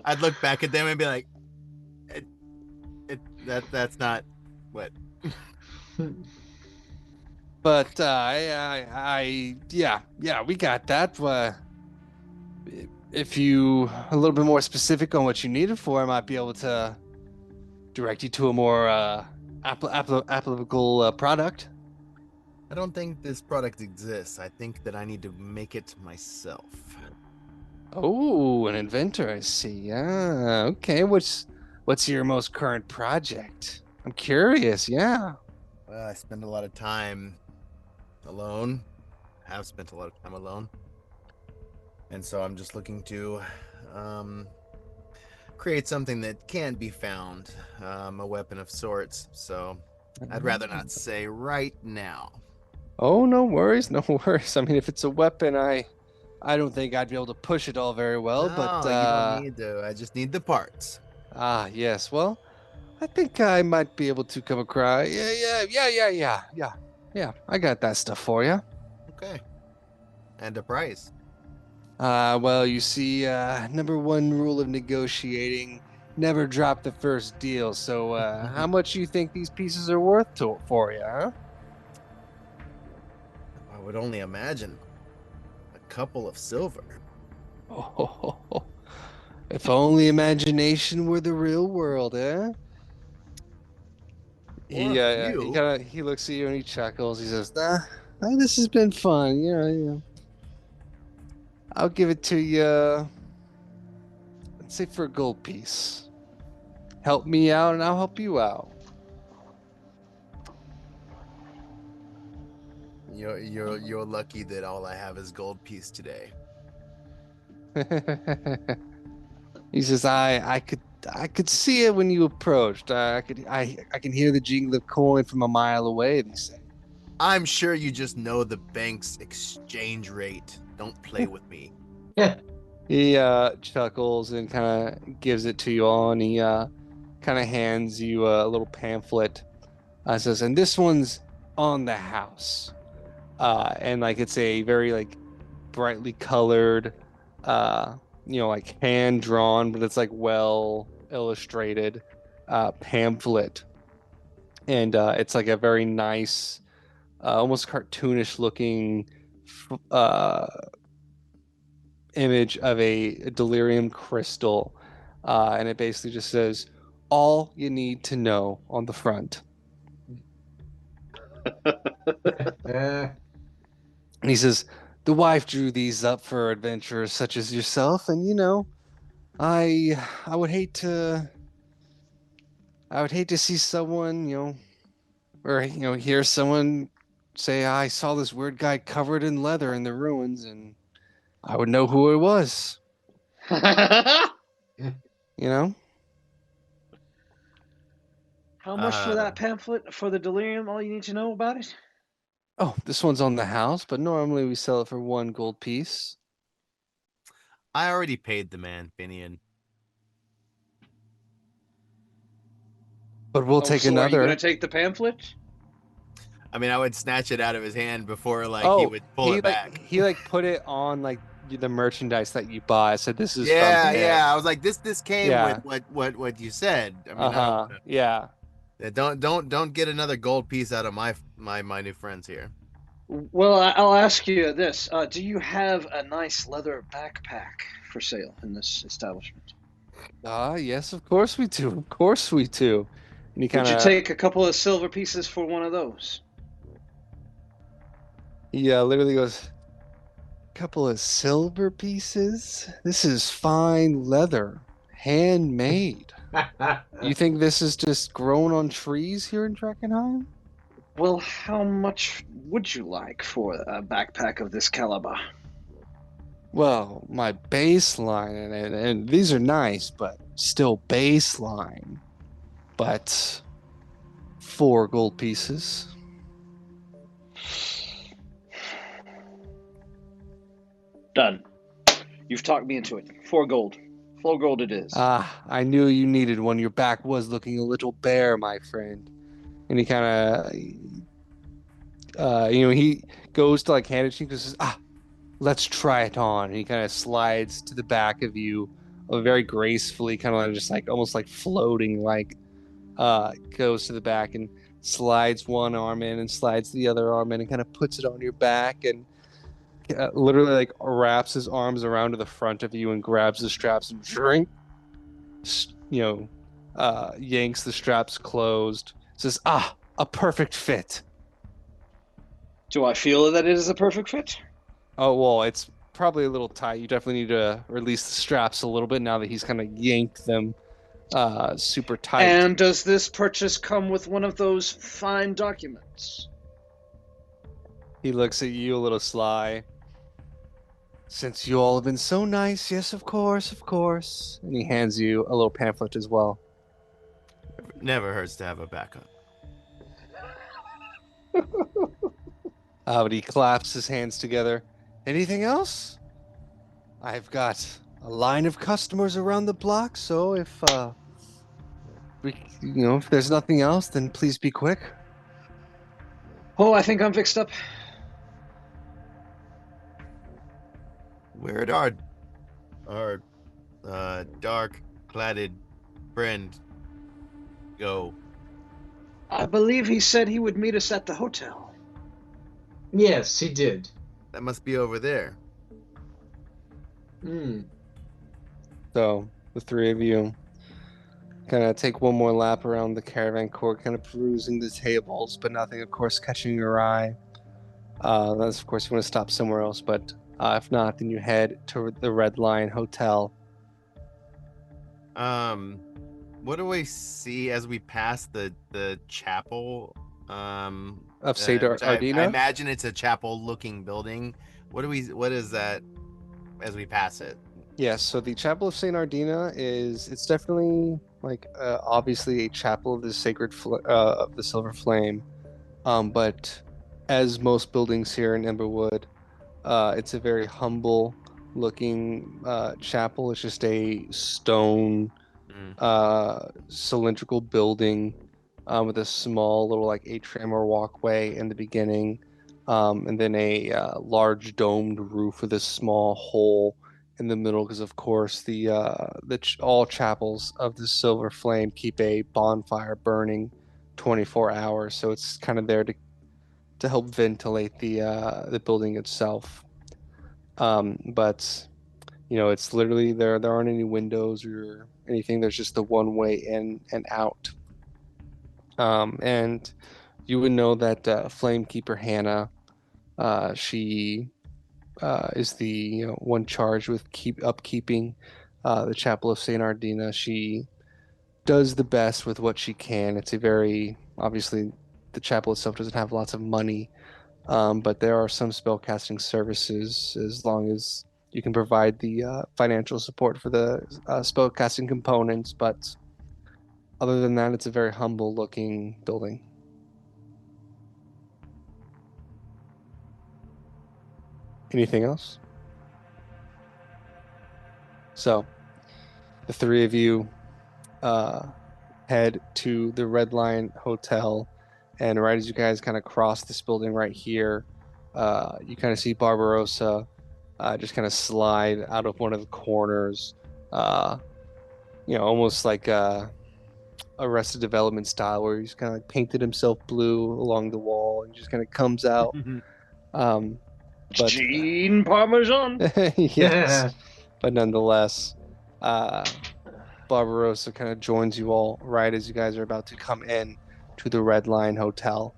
I'd look back at them and be like, that's not what. But yeah, we got that. If you a little bit more specific on what you need it for, I might be able to direct you to a more applicable product. I don't think this product exists. I think that I need to make it myself. Oh, an inventor, I see. Yeah, okay. What's your most current project? I'm curious. Yeah. Well, I spend a lot of time alone. Have spent a lot of time alone. And so I'm just looking to create something that can be found, a weapon of sorts. So I'd rather not say right now. Oh, no worries, no worries. I mean, if it's a weapon, I don't think I'd be able to push it all very well. No, But you don't need to. I just need the parts. yes. Well, I think I might be able to come across. Yeah. I got that stuff for you. Okay. And a price. Well, you see, number one rule of negotiating: never drop the first deal. So, how much you think these pieces are worth for you, huh? I would only imagine a couple of silver. Oh, if only imagination were the real world, eh? He looks at you and he chuckles. He says, this has been fun. I'll give it to you, let's say for a gold piece. Help me out and I'll help you out. You're lucky that all I have is gold piece today. He says, I could see it when you approached. I can hear the jingle of coin from a mile away. They say. I'm sure you just know the bank's exchange rate. Don't play with me. He chuckles and kind of gives it to you all, and he kind of hands you a little pamphlet. Says, and this one's on the house, and like it's a very like brightly colored, like hand drawn, but it's like well illustrated pamphlet, and it's like a very nice, almost cartoonish looking image of a delirium crystal, and it basically just says all you need to know on the front. And he says the wife drew these up for adventurers such as yourself, and I would hate to see someone, or hear someone say I saw this weird guy covered in leather in the ruins, and I would know who it was. How much for that pamphlet for the Delirium? All you need to know about it? Oh, this one's on the house, but normally we sell it for 1 gold piece. I already paid the man, Finnian. But we'll take so another. Are you going to take the pamphlet? I mean, I would snatch it out of his hand before he would pull it back. He put it on the merchandise that you buy. I said this is from him. Yeah. I was like, this came with what you said. I mean, yeah. Don't get another gold piece out of my new friends here. Well, I'll ask you this: do you have a nice leather backpack for sale in this establishment? Yes, of course we do. Of course we do. And Would you take a couple of silver pieces for one of those? Yeah, literally goes, couple of silver pieces? This is fine leather, handmade. You think this is just grown on trees here in Drakkenheim? Well, how much would you like for a backpack of this caliber? Well, my baseline, and these are nice, but still baseline. But 4 gold pieces. Done. You've talked me into it. 4 gold. 4 gold it is. I knew you needed one. Your back was looking a little bare, my friend. And he kind of, he goes to hand it to you and says, let's try it on. And he kind of slides to the back of you, very gracefully, kind of just almost floating, goes to the back and slides one arm in and slides the other arm in and kind of puts it on your back and literally wraps his arms around to the front of you and grabs the straps and yanks the straps closed. Says, a perfect fit. Do I feel that it is a perfect fit? Oh, well, it's probably a little tight. You definitely need to release the straps a little bit now that he's kind of yanked them super tight. And does this purchase come with one of those fine documents? He looks at you a little sly. Since you all have been so nice, yes, of course, of course. And he hands you a little pamphlet as well. Never hurts to have a backup. But he claps his hands together. Anything else? I've got a line of customers around the block, so if if there's nothing else, then please be quick. Oh, I think I'm fixed up. Where'd our dark-cladded friend go? I believe he said he would meet us at the hotel. Yes, he did. That must be over there. So the 3 of you kind of take one more lap around the caravan court, kind of perusing the tables, but nothing, of course, catching your eye. Unless, of course, you want to stop somewhere else, but if not, then you head to the Red Lion Hotel. What do we see as we pass the chapel? Of St. Ardina? I imagine it's a chapel-looking building. What is that as we pass it? Yes, so the Chapel of St. Ardina it's definitely obviously a chapel of the sacred of the Silver Flame, but as most buildings here in Emberwood, it's a very humble looking chapel. It's just a stone cylindrical building with a small little atrium or walkway in the beginning, and then a large domed roof with a small hole in the middle, because of course all chapels of the Silver Flame keep a bonfire burning 24 hours, so it's kind of there to help ventilate the building itself. But it's literally there aren't any windows or anything. There's just the one way in and out. And you would know that Flamekeeper Hannah, she is the one charged with upkeeping the Chapel of Saint Ardina. She does the best with what she can. It's a very obviously the chapel itself doesn't have lots of money, but there are some spellcasting services as long as you can provide the financial support for the spellcasting components. But other than that, it's a very humble looking building. Anything else? So, the three of you head to the Red Lion Hotel, and right as you guys kind of cross this building right here, you kind of see Barbarossa just kind of slide out of one of the corners, almost like Arrested Development style, where he's kind of like painted himself blue along the wall and just kind of comes out. But Gene Parmesan. yes, but nonetheless, Barbarossa kind of joins you all right as you guys are about to come in to the Red Lion Hotel.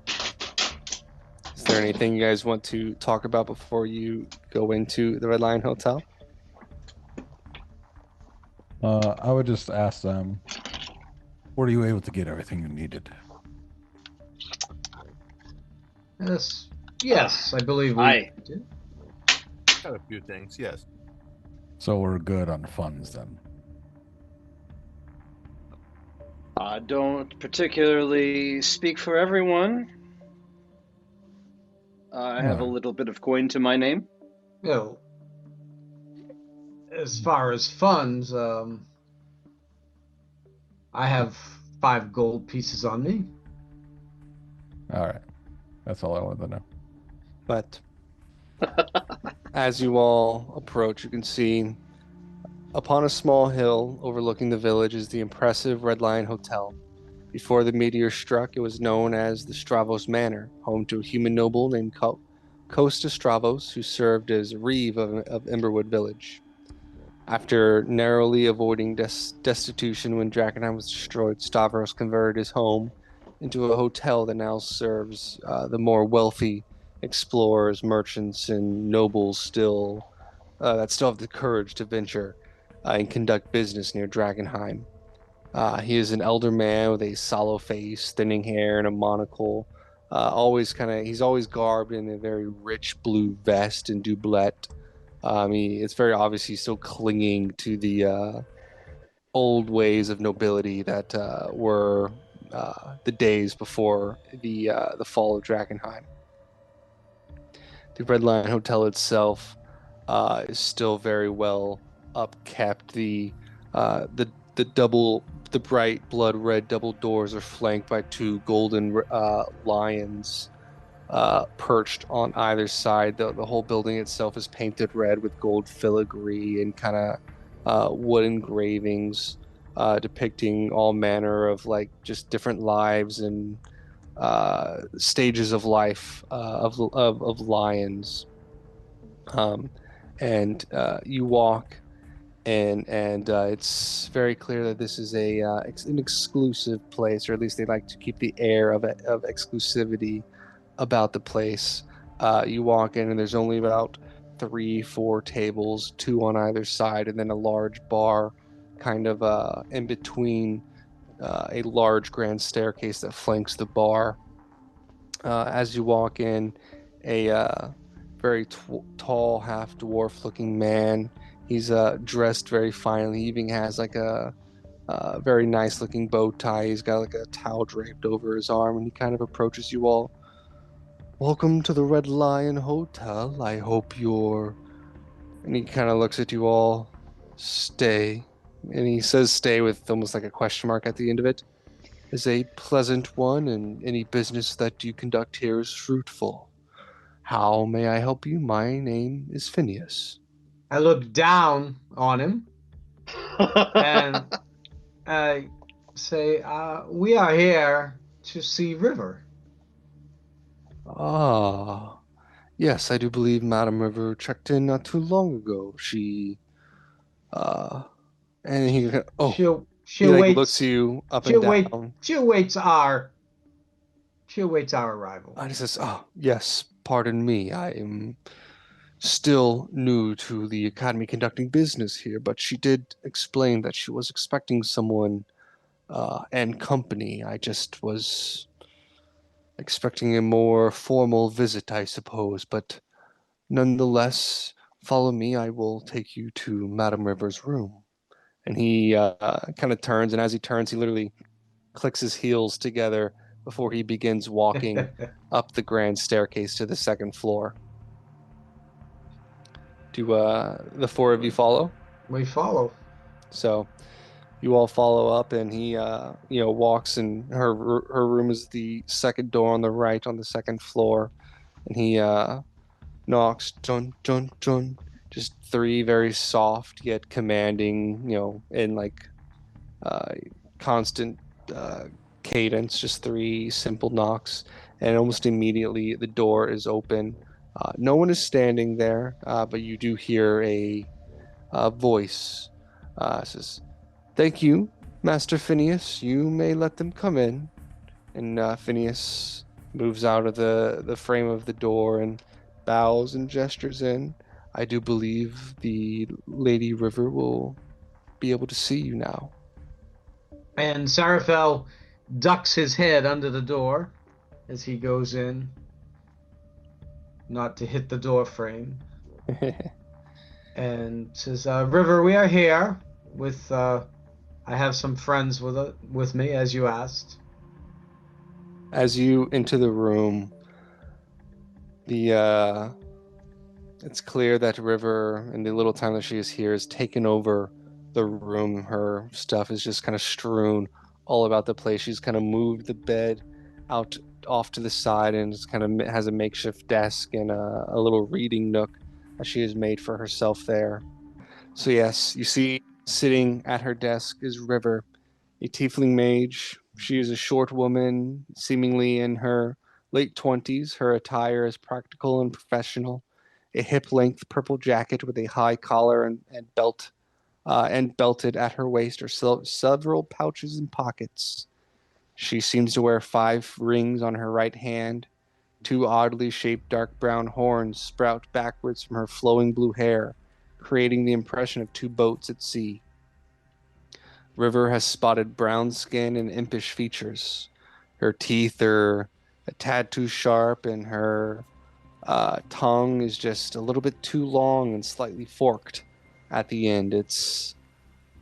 Is there anything you guys want to talk about before you go into the Red Lion Hotel? I would just ask them, were you able to get everything you needed? Yes, I believe we did. Got a few things, yes. So we're good on funds then. I don't particularly speak for everyone. I have a little bit of coin to my name. As far as funds, I have 5 gold pieces on me. All right. That's all I wanted to know. But as you all approach, you can see upon a small hill overlooking the village is the impressive Red Lion Hotel. Before the meteor struck, it was known as the Stravos Manor, home to a human noble named Costa Stravos, who served as Reeve of Emberwood Village. After narrowly avoiding destitution when Drakkenheim was destroyed, Stavros converted his home into a hotel that now serves the more wealthy explorers, merchants, and nobles that still have the courage to venture and conduct business near Drakkenheim. He is an elder man with a sallow face, thinning hair, and a monocle. He's always garbed in a very rich blue vest and doublet. It's very obvious he's still clinging to the old ways of nobility that were the days before the fall of Drakkenheim. The Red Lion Hotel itself is still very well upkept. The bright blood red double doors are flanked by 2 golden lions perched on either side. The whole building itself is painted red with gold filigree and kind of wood engravings depicting all manner of just different lives and stages of life of lions. And you walk and it's very clear that this is an exclusive place, or at least they like to keep the air of exclusivity about the place. You walk in and there's only about 3-4 tables, 2 on either side, and then a large bar kind of in between a large grand staircase that flanks the bar. As you walk in, a very tall, half dwarf looking man. He's dressed very finely. He even has like a very nice looking bow tie. He's got like a towel draped over his arm, and he kind of approaches you all. Welcome to the Red Lion Hotel. I hope you're... And he kind of looks at you all. Stay. And he says stay with almost like a question mark at the end of it. Is a pleasant one, and any business that you conduct here is fruitful. How may I help you? My name is Phineas. I look down on him and I say, we are here to see River. Ah, yes, I do believe Madame River checked in not too long ago. She, and he, She he waits. looks you up and down. She waits our She awaits our arrival. And he says, "Oh, yes, pardon me. I am still new to the academy conducting business here, but she did explain that she was expecting someone and company. I just was expecting a more formal visit, I suppose, but nonetheless, follow me. I will take you to Madame River's room." And he kind of turns, and as he turns, he literally clicks his heels together before he begins walking up the grand staircase to the second floor. Do the four of you follow? We follow. So you all follow up, and he walks, and her room is the second door on the right on the second floor, and he knocks, dun dun dun, just three very soft yet commanding, in like constant cadence, just three simple knocks, and almost immediately the door is open. No one is standing there, but you do hear a voice. Says, "Thank you, Master Phineas. You may let them come in." And Phineas moves out of the frame of the door and bows and gestures in. "I do believe the Lady River will be able to see you now." And Seraphel ducks his head under the door as he goes in, not to hit the door frame, and says, "River, we are here with. I have some friends with me, as you asked." As you enter the room, it's clear that River, in the little time that she is here, has taken over the room. Her stuff is just kind of strewn all about the place. She's kind of moved the bed out off to the side, and just kind of has a makeshift desk and a little reading nook that she has made for herself there. So yes, you see sitting at her desk is River, a tiefling mage. She is a short woman, seemingly in her late 20s. Her attire is practical and professional. A hip-length purple jacket with a high collar and belt, and belted at her waist are several pouches and pockets. She seems to wear 5 rings on her right hand. 2 oddly shaped dark brown horns sprout backwards from her flowing blue hair, creating the impression of 2 boats at sea. River has spotted brown skin and impish features. Her teeth are a tad too sharp, and her tongue is just a little bit too long and slightly forked at the end. It's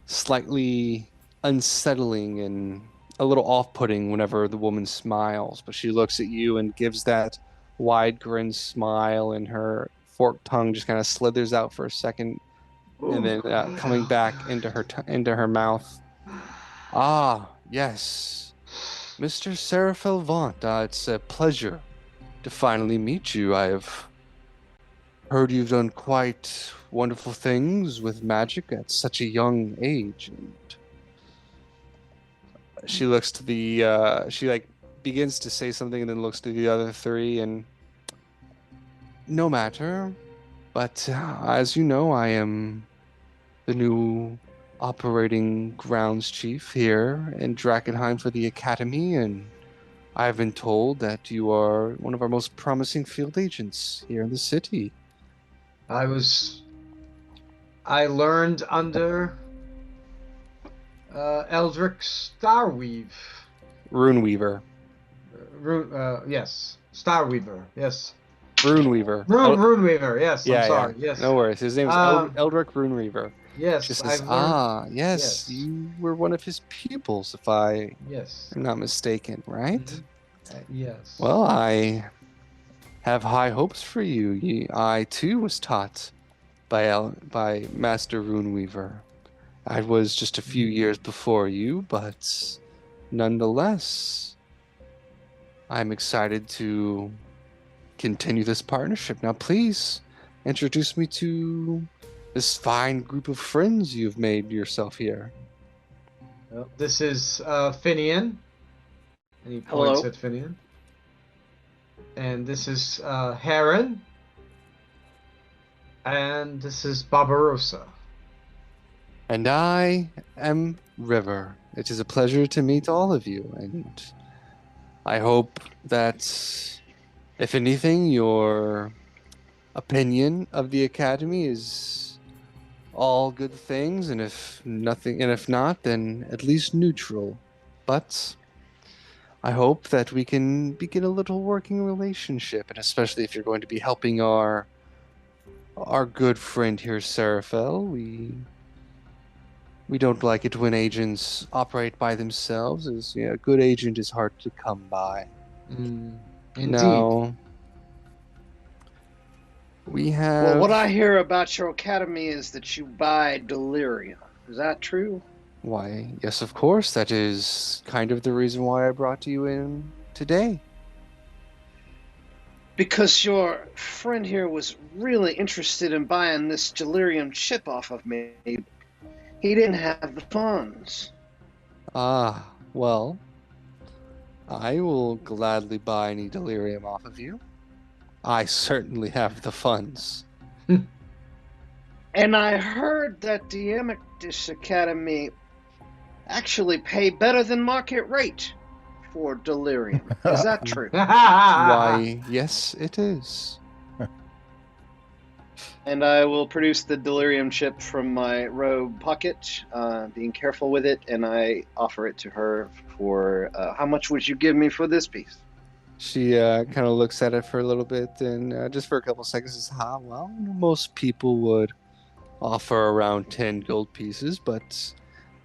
slightly unsettling and a little off-putting whenever the woman smiles, but she looks at you and gives that wide grin smile, and her forked tongue just kind of slithers out for a second, and then coming back into her mouth. "Ah, yes, Mr. Seraphel Vaunt, it's a pleasure to finally meet you. I have heard you've done quite wonderful things with magic at such a young age." And she looks to she begins to say something and then looks to the other 3, and "No matter, but as you know, I am the new operating grounds chief here in Drakkenheim for the Academy, and I've been told that you are one of our most promising field agents here in the city." I learned under Eldrick Starweave. Runeweaver. Yes. Starweaver, yes. Runeweaver. Runeweaver, yes, Yeah, I'm sorry, yeah. yes. No worries. His name's Eldrick Runeweaver. Yes, She says, I've learned... yes, you were one of his pupils, if I am not mistaken, right? Mm-hmm. Yes. Well, I have high hopes for you. I, too, was taught by Master Runeweaver. I was just a few years before you, but nonetheless, I'm excited to continue this partnership. Now, please introduce me to this fine group of friends you've made yourself here. Well, this is Finnian, and he points at Finnian. And this is Heryn, and this is Barbarossa. And I am River. It is a pleasure to meet all of you, and I hope that, if anything, your opinion of the Academy is all good things, and if nothing, and if not, then at least neutral. But I hope that we can begin a little working relationship, and especially if you're going to be helping our good friend here, Seraphel. We don't like it when agents operate by themselves, as a good agent is hard to come by. Indeed. Now, we have... Well, what I hear about your academy is that you buy delirium. Is that true? Why, yes, of course. That is kind of the reason why I brought you in today. Because your friend here was really interested in buying this delirium chip off of me. He didn't have the funds. Ah, well, I will gladly buy any delirium off of you. I certainly have the funds. And I heard that the Amicus Academy actually pay better than market rate for delirium. Is that true? Why, yes, it is. And I will produce the delirium chip from my robe pocket, being careful with it, and I offer it to her for, how much would you give me for this piece? She kind of looks at it for a little bit, and just for a couple seconds says, well, most people would offer around 10 gold pieces, but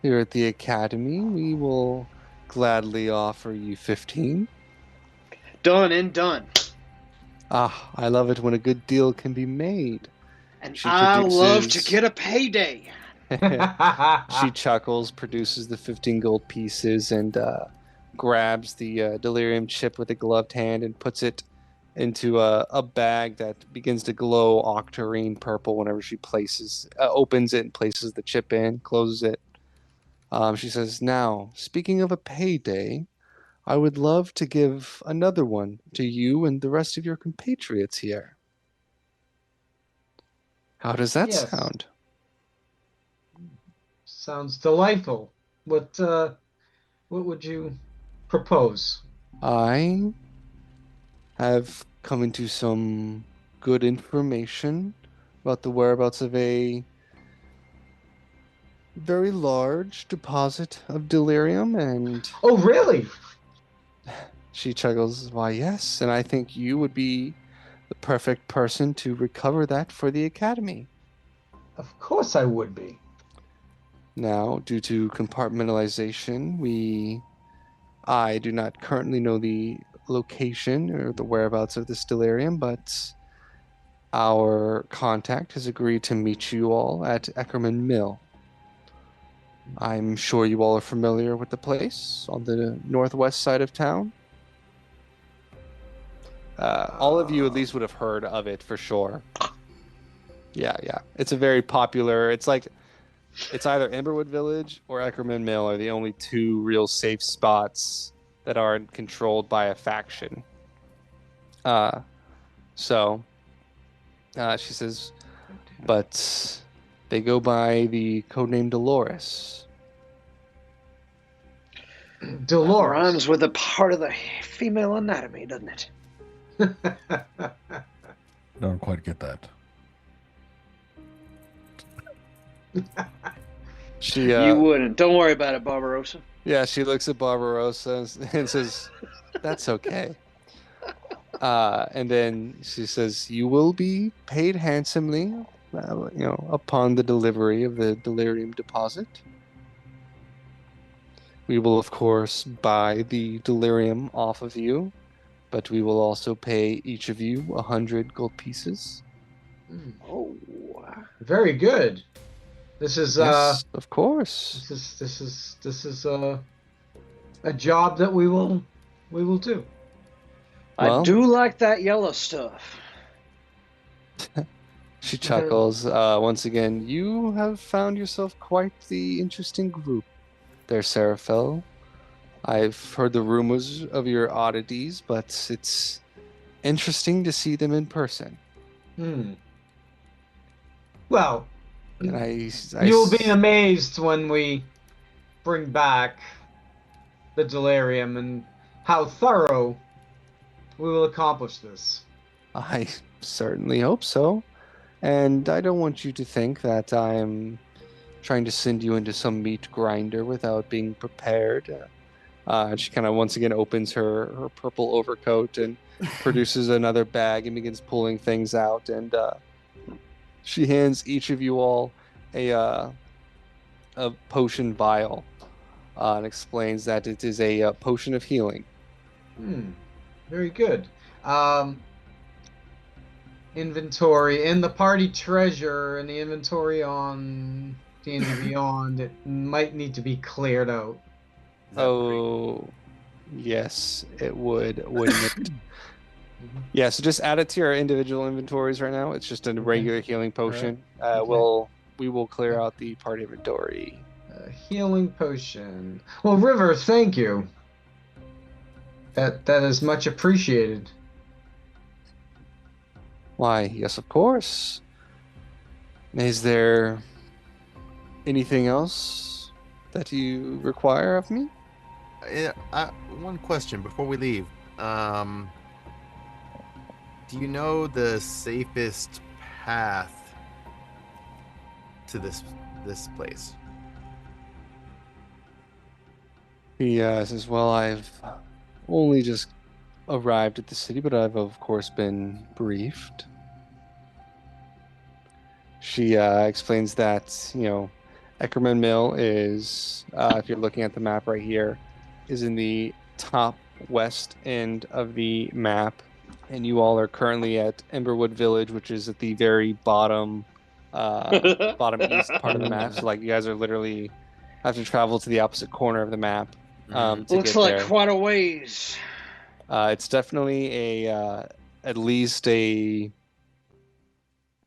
here at the Academy, we will gladly offer you 15. Done and done. Ah, I love it when a good deal can be made. And She I love to produces- get a payday. She chuckles, produces the 15 gold pieces, and grabs the delirium chip with a gloved hand and puts it into a bag that begins to glow octarine purple whenever she opens it and places the chip in, closes it. She says, now, speaking of a payday, I would love to give another one to you and the rest of your compatriots here. How does that Yes. sound? Sounds delightful. What would you propose? I have come into some good information about the whereabouts of a very large deposit of delirium, and Oh, really? she chuckles, why, yes, and I think you would be the perfect person to recover that for the Academy. Of course I would be. Now, due to compartmentalization, I do not currently know the location or the whereabouts of this delirium, but our contact has agreed to meet you all at Eckerman Mill. I'm sure you all are familiar with the place on the northwest side of town. All of you at least would have heard of it for sure. Yeah. It's a very popular... It's either Emberwood Village or Eckerman Mill are the only two real safe spots that aren't controlled by a faction. She says, but they go by the codename Dolores. Dolores. Rhymes with a part of the female anatomy, doesn't it? Don't quite get that. She You wouldn't. Don't worry about it, Barbarossa. Yeah, she looks at Barbarossa and says, that's okay. And then she says, you will be paid handsomely, upon the delivery of the delirium deposit. We will, of course, buy the delirium off of you, but we will also pay each of you 100 gold pieces. Oh. Very good. This is Yes, of course. This is a job that we will do. Well, I do like that yellow stuff. She chuckles. Once again, you have found yourself quite the interesting group there, Seraphel. I've heard the rumors of your oddities, but it's interesting to see them in person. Well, And you'll be amazed when we bring back the delirium and how thorough we will accomplish this. I certainly hope so. And I don't want you to think that I'm trying to send you into some meat grinder without being prepared. She kind of once again opens her purple overcoat and produces another bag and begins pulling things out. And she hands each of you all a potion vial and explains that it is a potion of healing. Very good. Inventory in the party treasure and the inventory on D&D Beyond, it might need to be cleared out. Oh, yes, it would, wouldn't it? Yeah, so just add it to your individual inventories right now. It's just a regular healing potion. Okay. We will clear out the party inventory. Healing potion. Well, River, thank you. That is much appreciated. Why, yes, of course. Is there anything else that you require of me? One question before we leave. Do you know the safest path to this place? He says, well, I've only just arrived at the city, but I've, of course, been briefed. She explains that, Eckerman Mill is, if you're looking at the map right here, is in the top west end of the map. And you all are currently at Emberwood Village, which is at the very bottom east part of the map. So, you guys are literally have to travel to the opposite corner of the map to Looks get like there. quite a ways. It's definitely at least a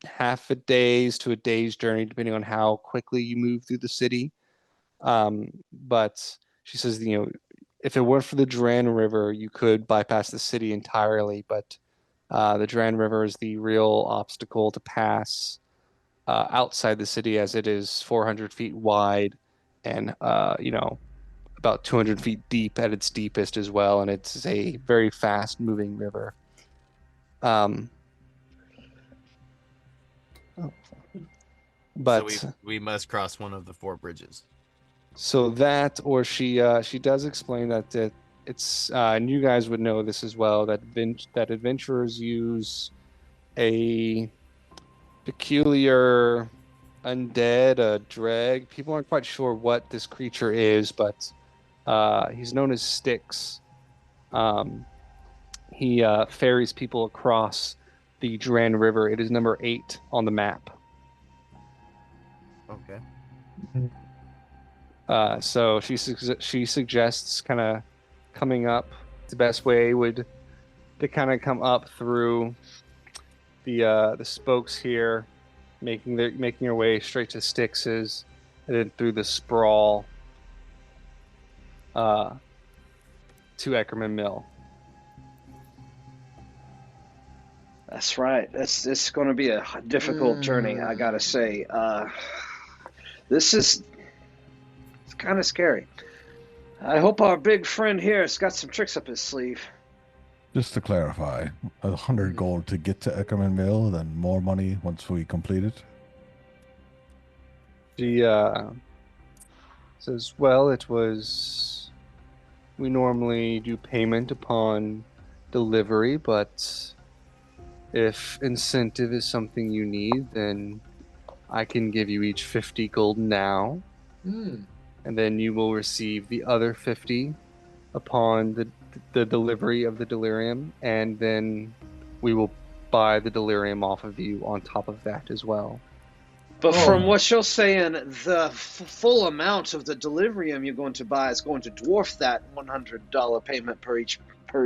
half a day's to a day's journey, depending on how quickly you move through the city. But she says, if it weren't for the Duran River, you could bypass the city entirely. But the Duran River is the real obstacle to pass outside the city, as it is 400 feet wide and, about 200 feet deep at its deepest as well. And it's a very fast moving river. But so we must cross one of the 4 bridges. So that, or she does explain that it's and you guys would know this as well, that adventurers use a peculiar undead, a dreg. People aren't quite sure what this creature is, but he's known as Styx. He ferries people across the Duran River. It is number 8 on the map. Okay. So she suggests kind of coming up. The best way would to kind of come up through the spokes here, making your way straight to Styx's, and then through the sprawl to Eckerman Mill. That's right. It's going to be a difficult journey, I gotta say. It's kind of scary. I hope our big friend here has got some tricks up his sleeve. Just to clarify, 100 gold to get to Eckerman Mill, then more money once we complete it? She says, well, we normally do payment upon delivery, but if incentive is something you need, then I can give you each 50 gold now. And then you will receive the other 50 upon the delivery of the delirium, and then we will buy the delirium off of you on top of that as well. But from what you're saying, the full amount of the delirium you're going to buy is going to dwarf that $100 payment per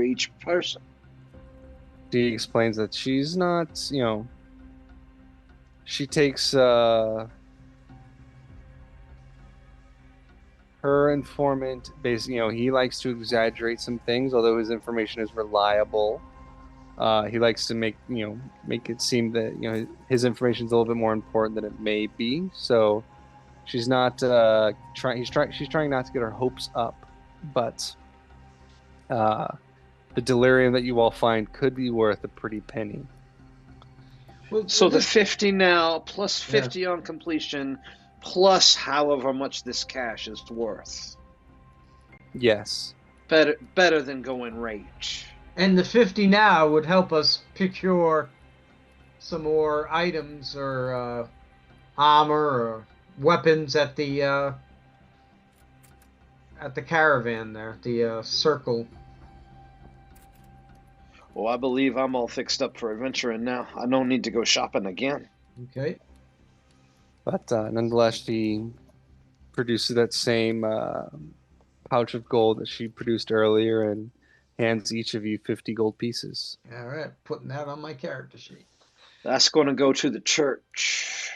each person. She explains that she's not, she takes her informant, basically, he likes to exaggerate some things, although his information is reliable. He likes to make it seem that, his information is a little bit more important than it may be. So she's not she's trying not to get her hopes up, but The delirium that you all find could be worth a pretty penny. Well, So the 50 now, plus 50 on completion, plus however much this cash is worth. Yes. Better than going rage. And the 50 now would help us procure some more items or armor or weapons at the caravan there, the circle. Well, I believe I'm all fixed up for adventuring now. I don't need to go shopping again. Okay. But nonetheless, she produces that same pouch of gold that she produced earlier and hands each of you 50 gold pieces. All right, putting that on my character sheet. That's going to go to the church.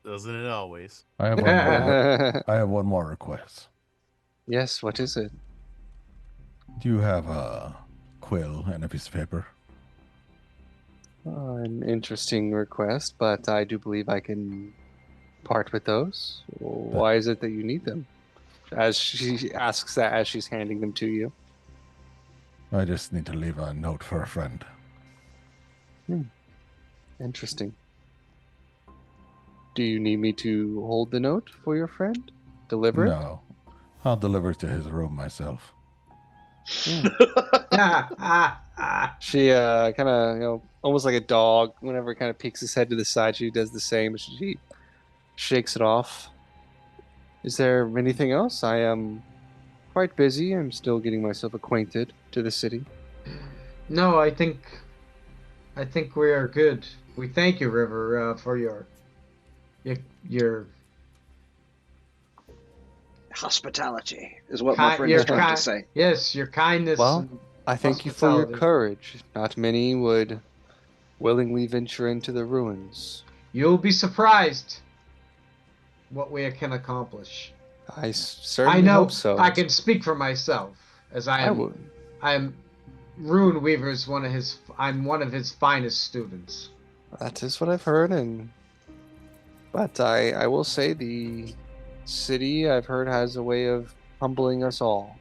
Doesn't it always? I have one more. I have one more request. Yes, what is it? Do you have a quill and a piece of paper? An interesting request, but I do believe I can part with those. Why is it that you need them? As she asks that as she's handing them to you. I just need to leave a note for a friend. Interesting. Do you need me to hold the note for your friend? Deliver it? No, I'll deliver it to his room myself. She kind of, almost like a dog, whenever it kind of peeks his head to the side, she does the same. She shakes it off. Is there anything else? I am quite busy. I'm still getting myself acquainted to the city. No, I think we are good. We thank you, River, for your hospitality is what my friend is trying to say. Yes, your kindness. Well, I thank you for your courage. Not many would willingly venture into the ruins. You'll be surprised what we can accomplish. I certainly hope so. I can speak for myself, as I am Rune Weaver's I'm one of his finest students. That is what I've heard, but I will say the city, I've heard, has a way of humbling us all.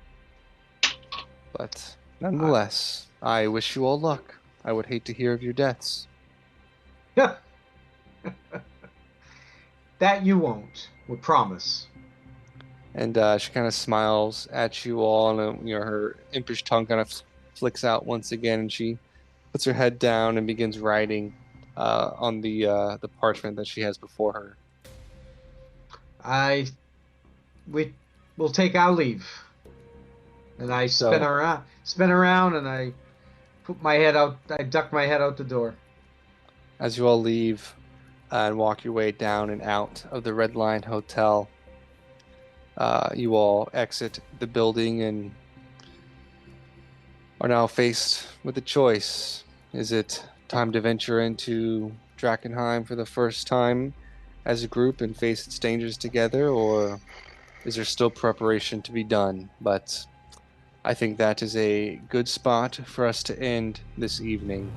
But nonetheless, I wish you all luck. I would hate to hear of your deaths. That you won't. We promise. And she kind of smiles at you all, and her impish tongue kind of flicks out once again, and she puts her head down and begins writing on the parchment that she has before her. We'll take our leave. And I spin around, and I put my head out. I duck my head out the door. As you all leave and walk your way down and out of the Red Lion Hotel, you all exit the building and are now faced with a choice. Is it time to venture into Drakkenheim for the first time as a group and face its dangers together, or is there still preparation to be done? But I think that is a good spot for us to end this evening.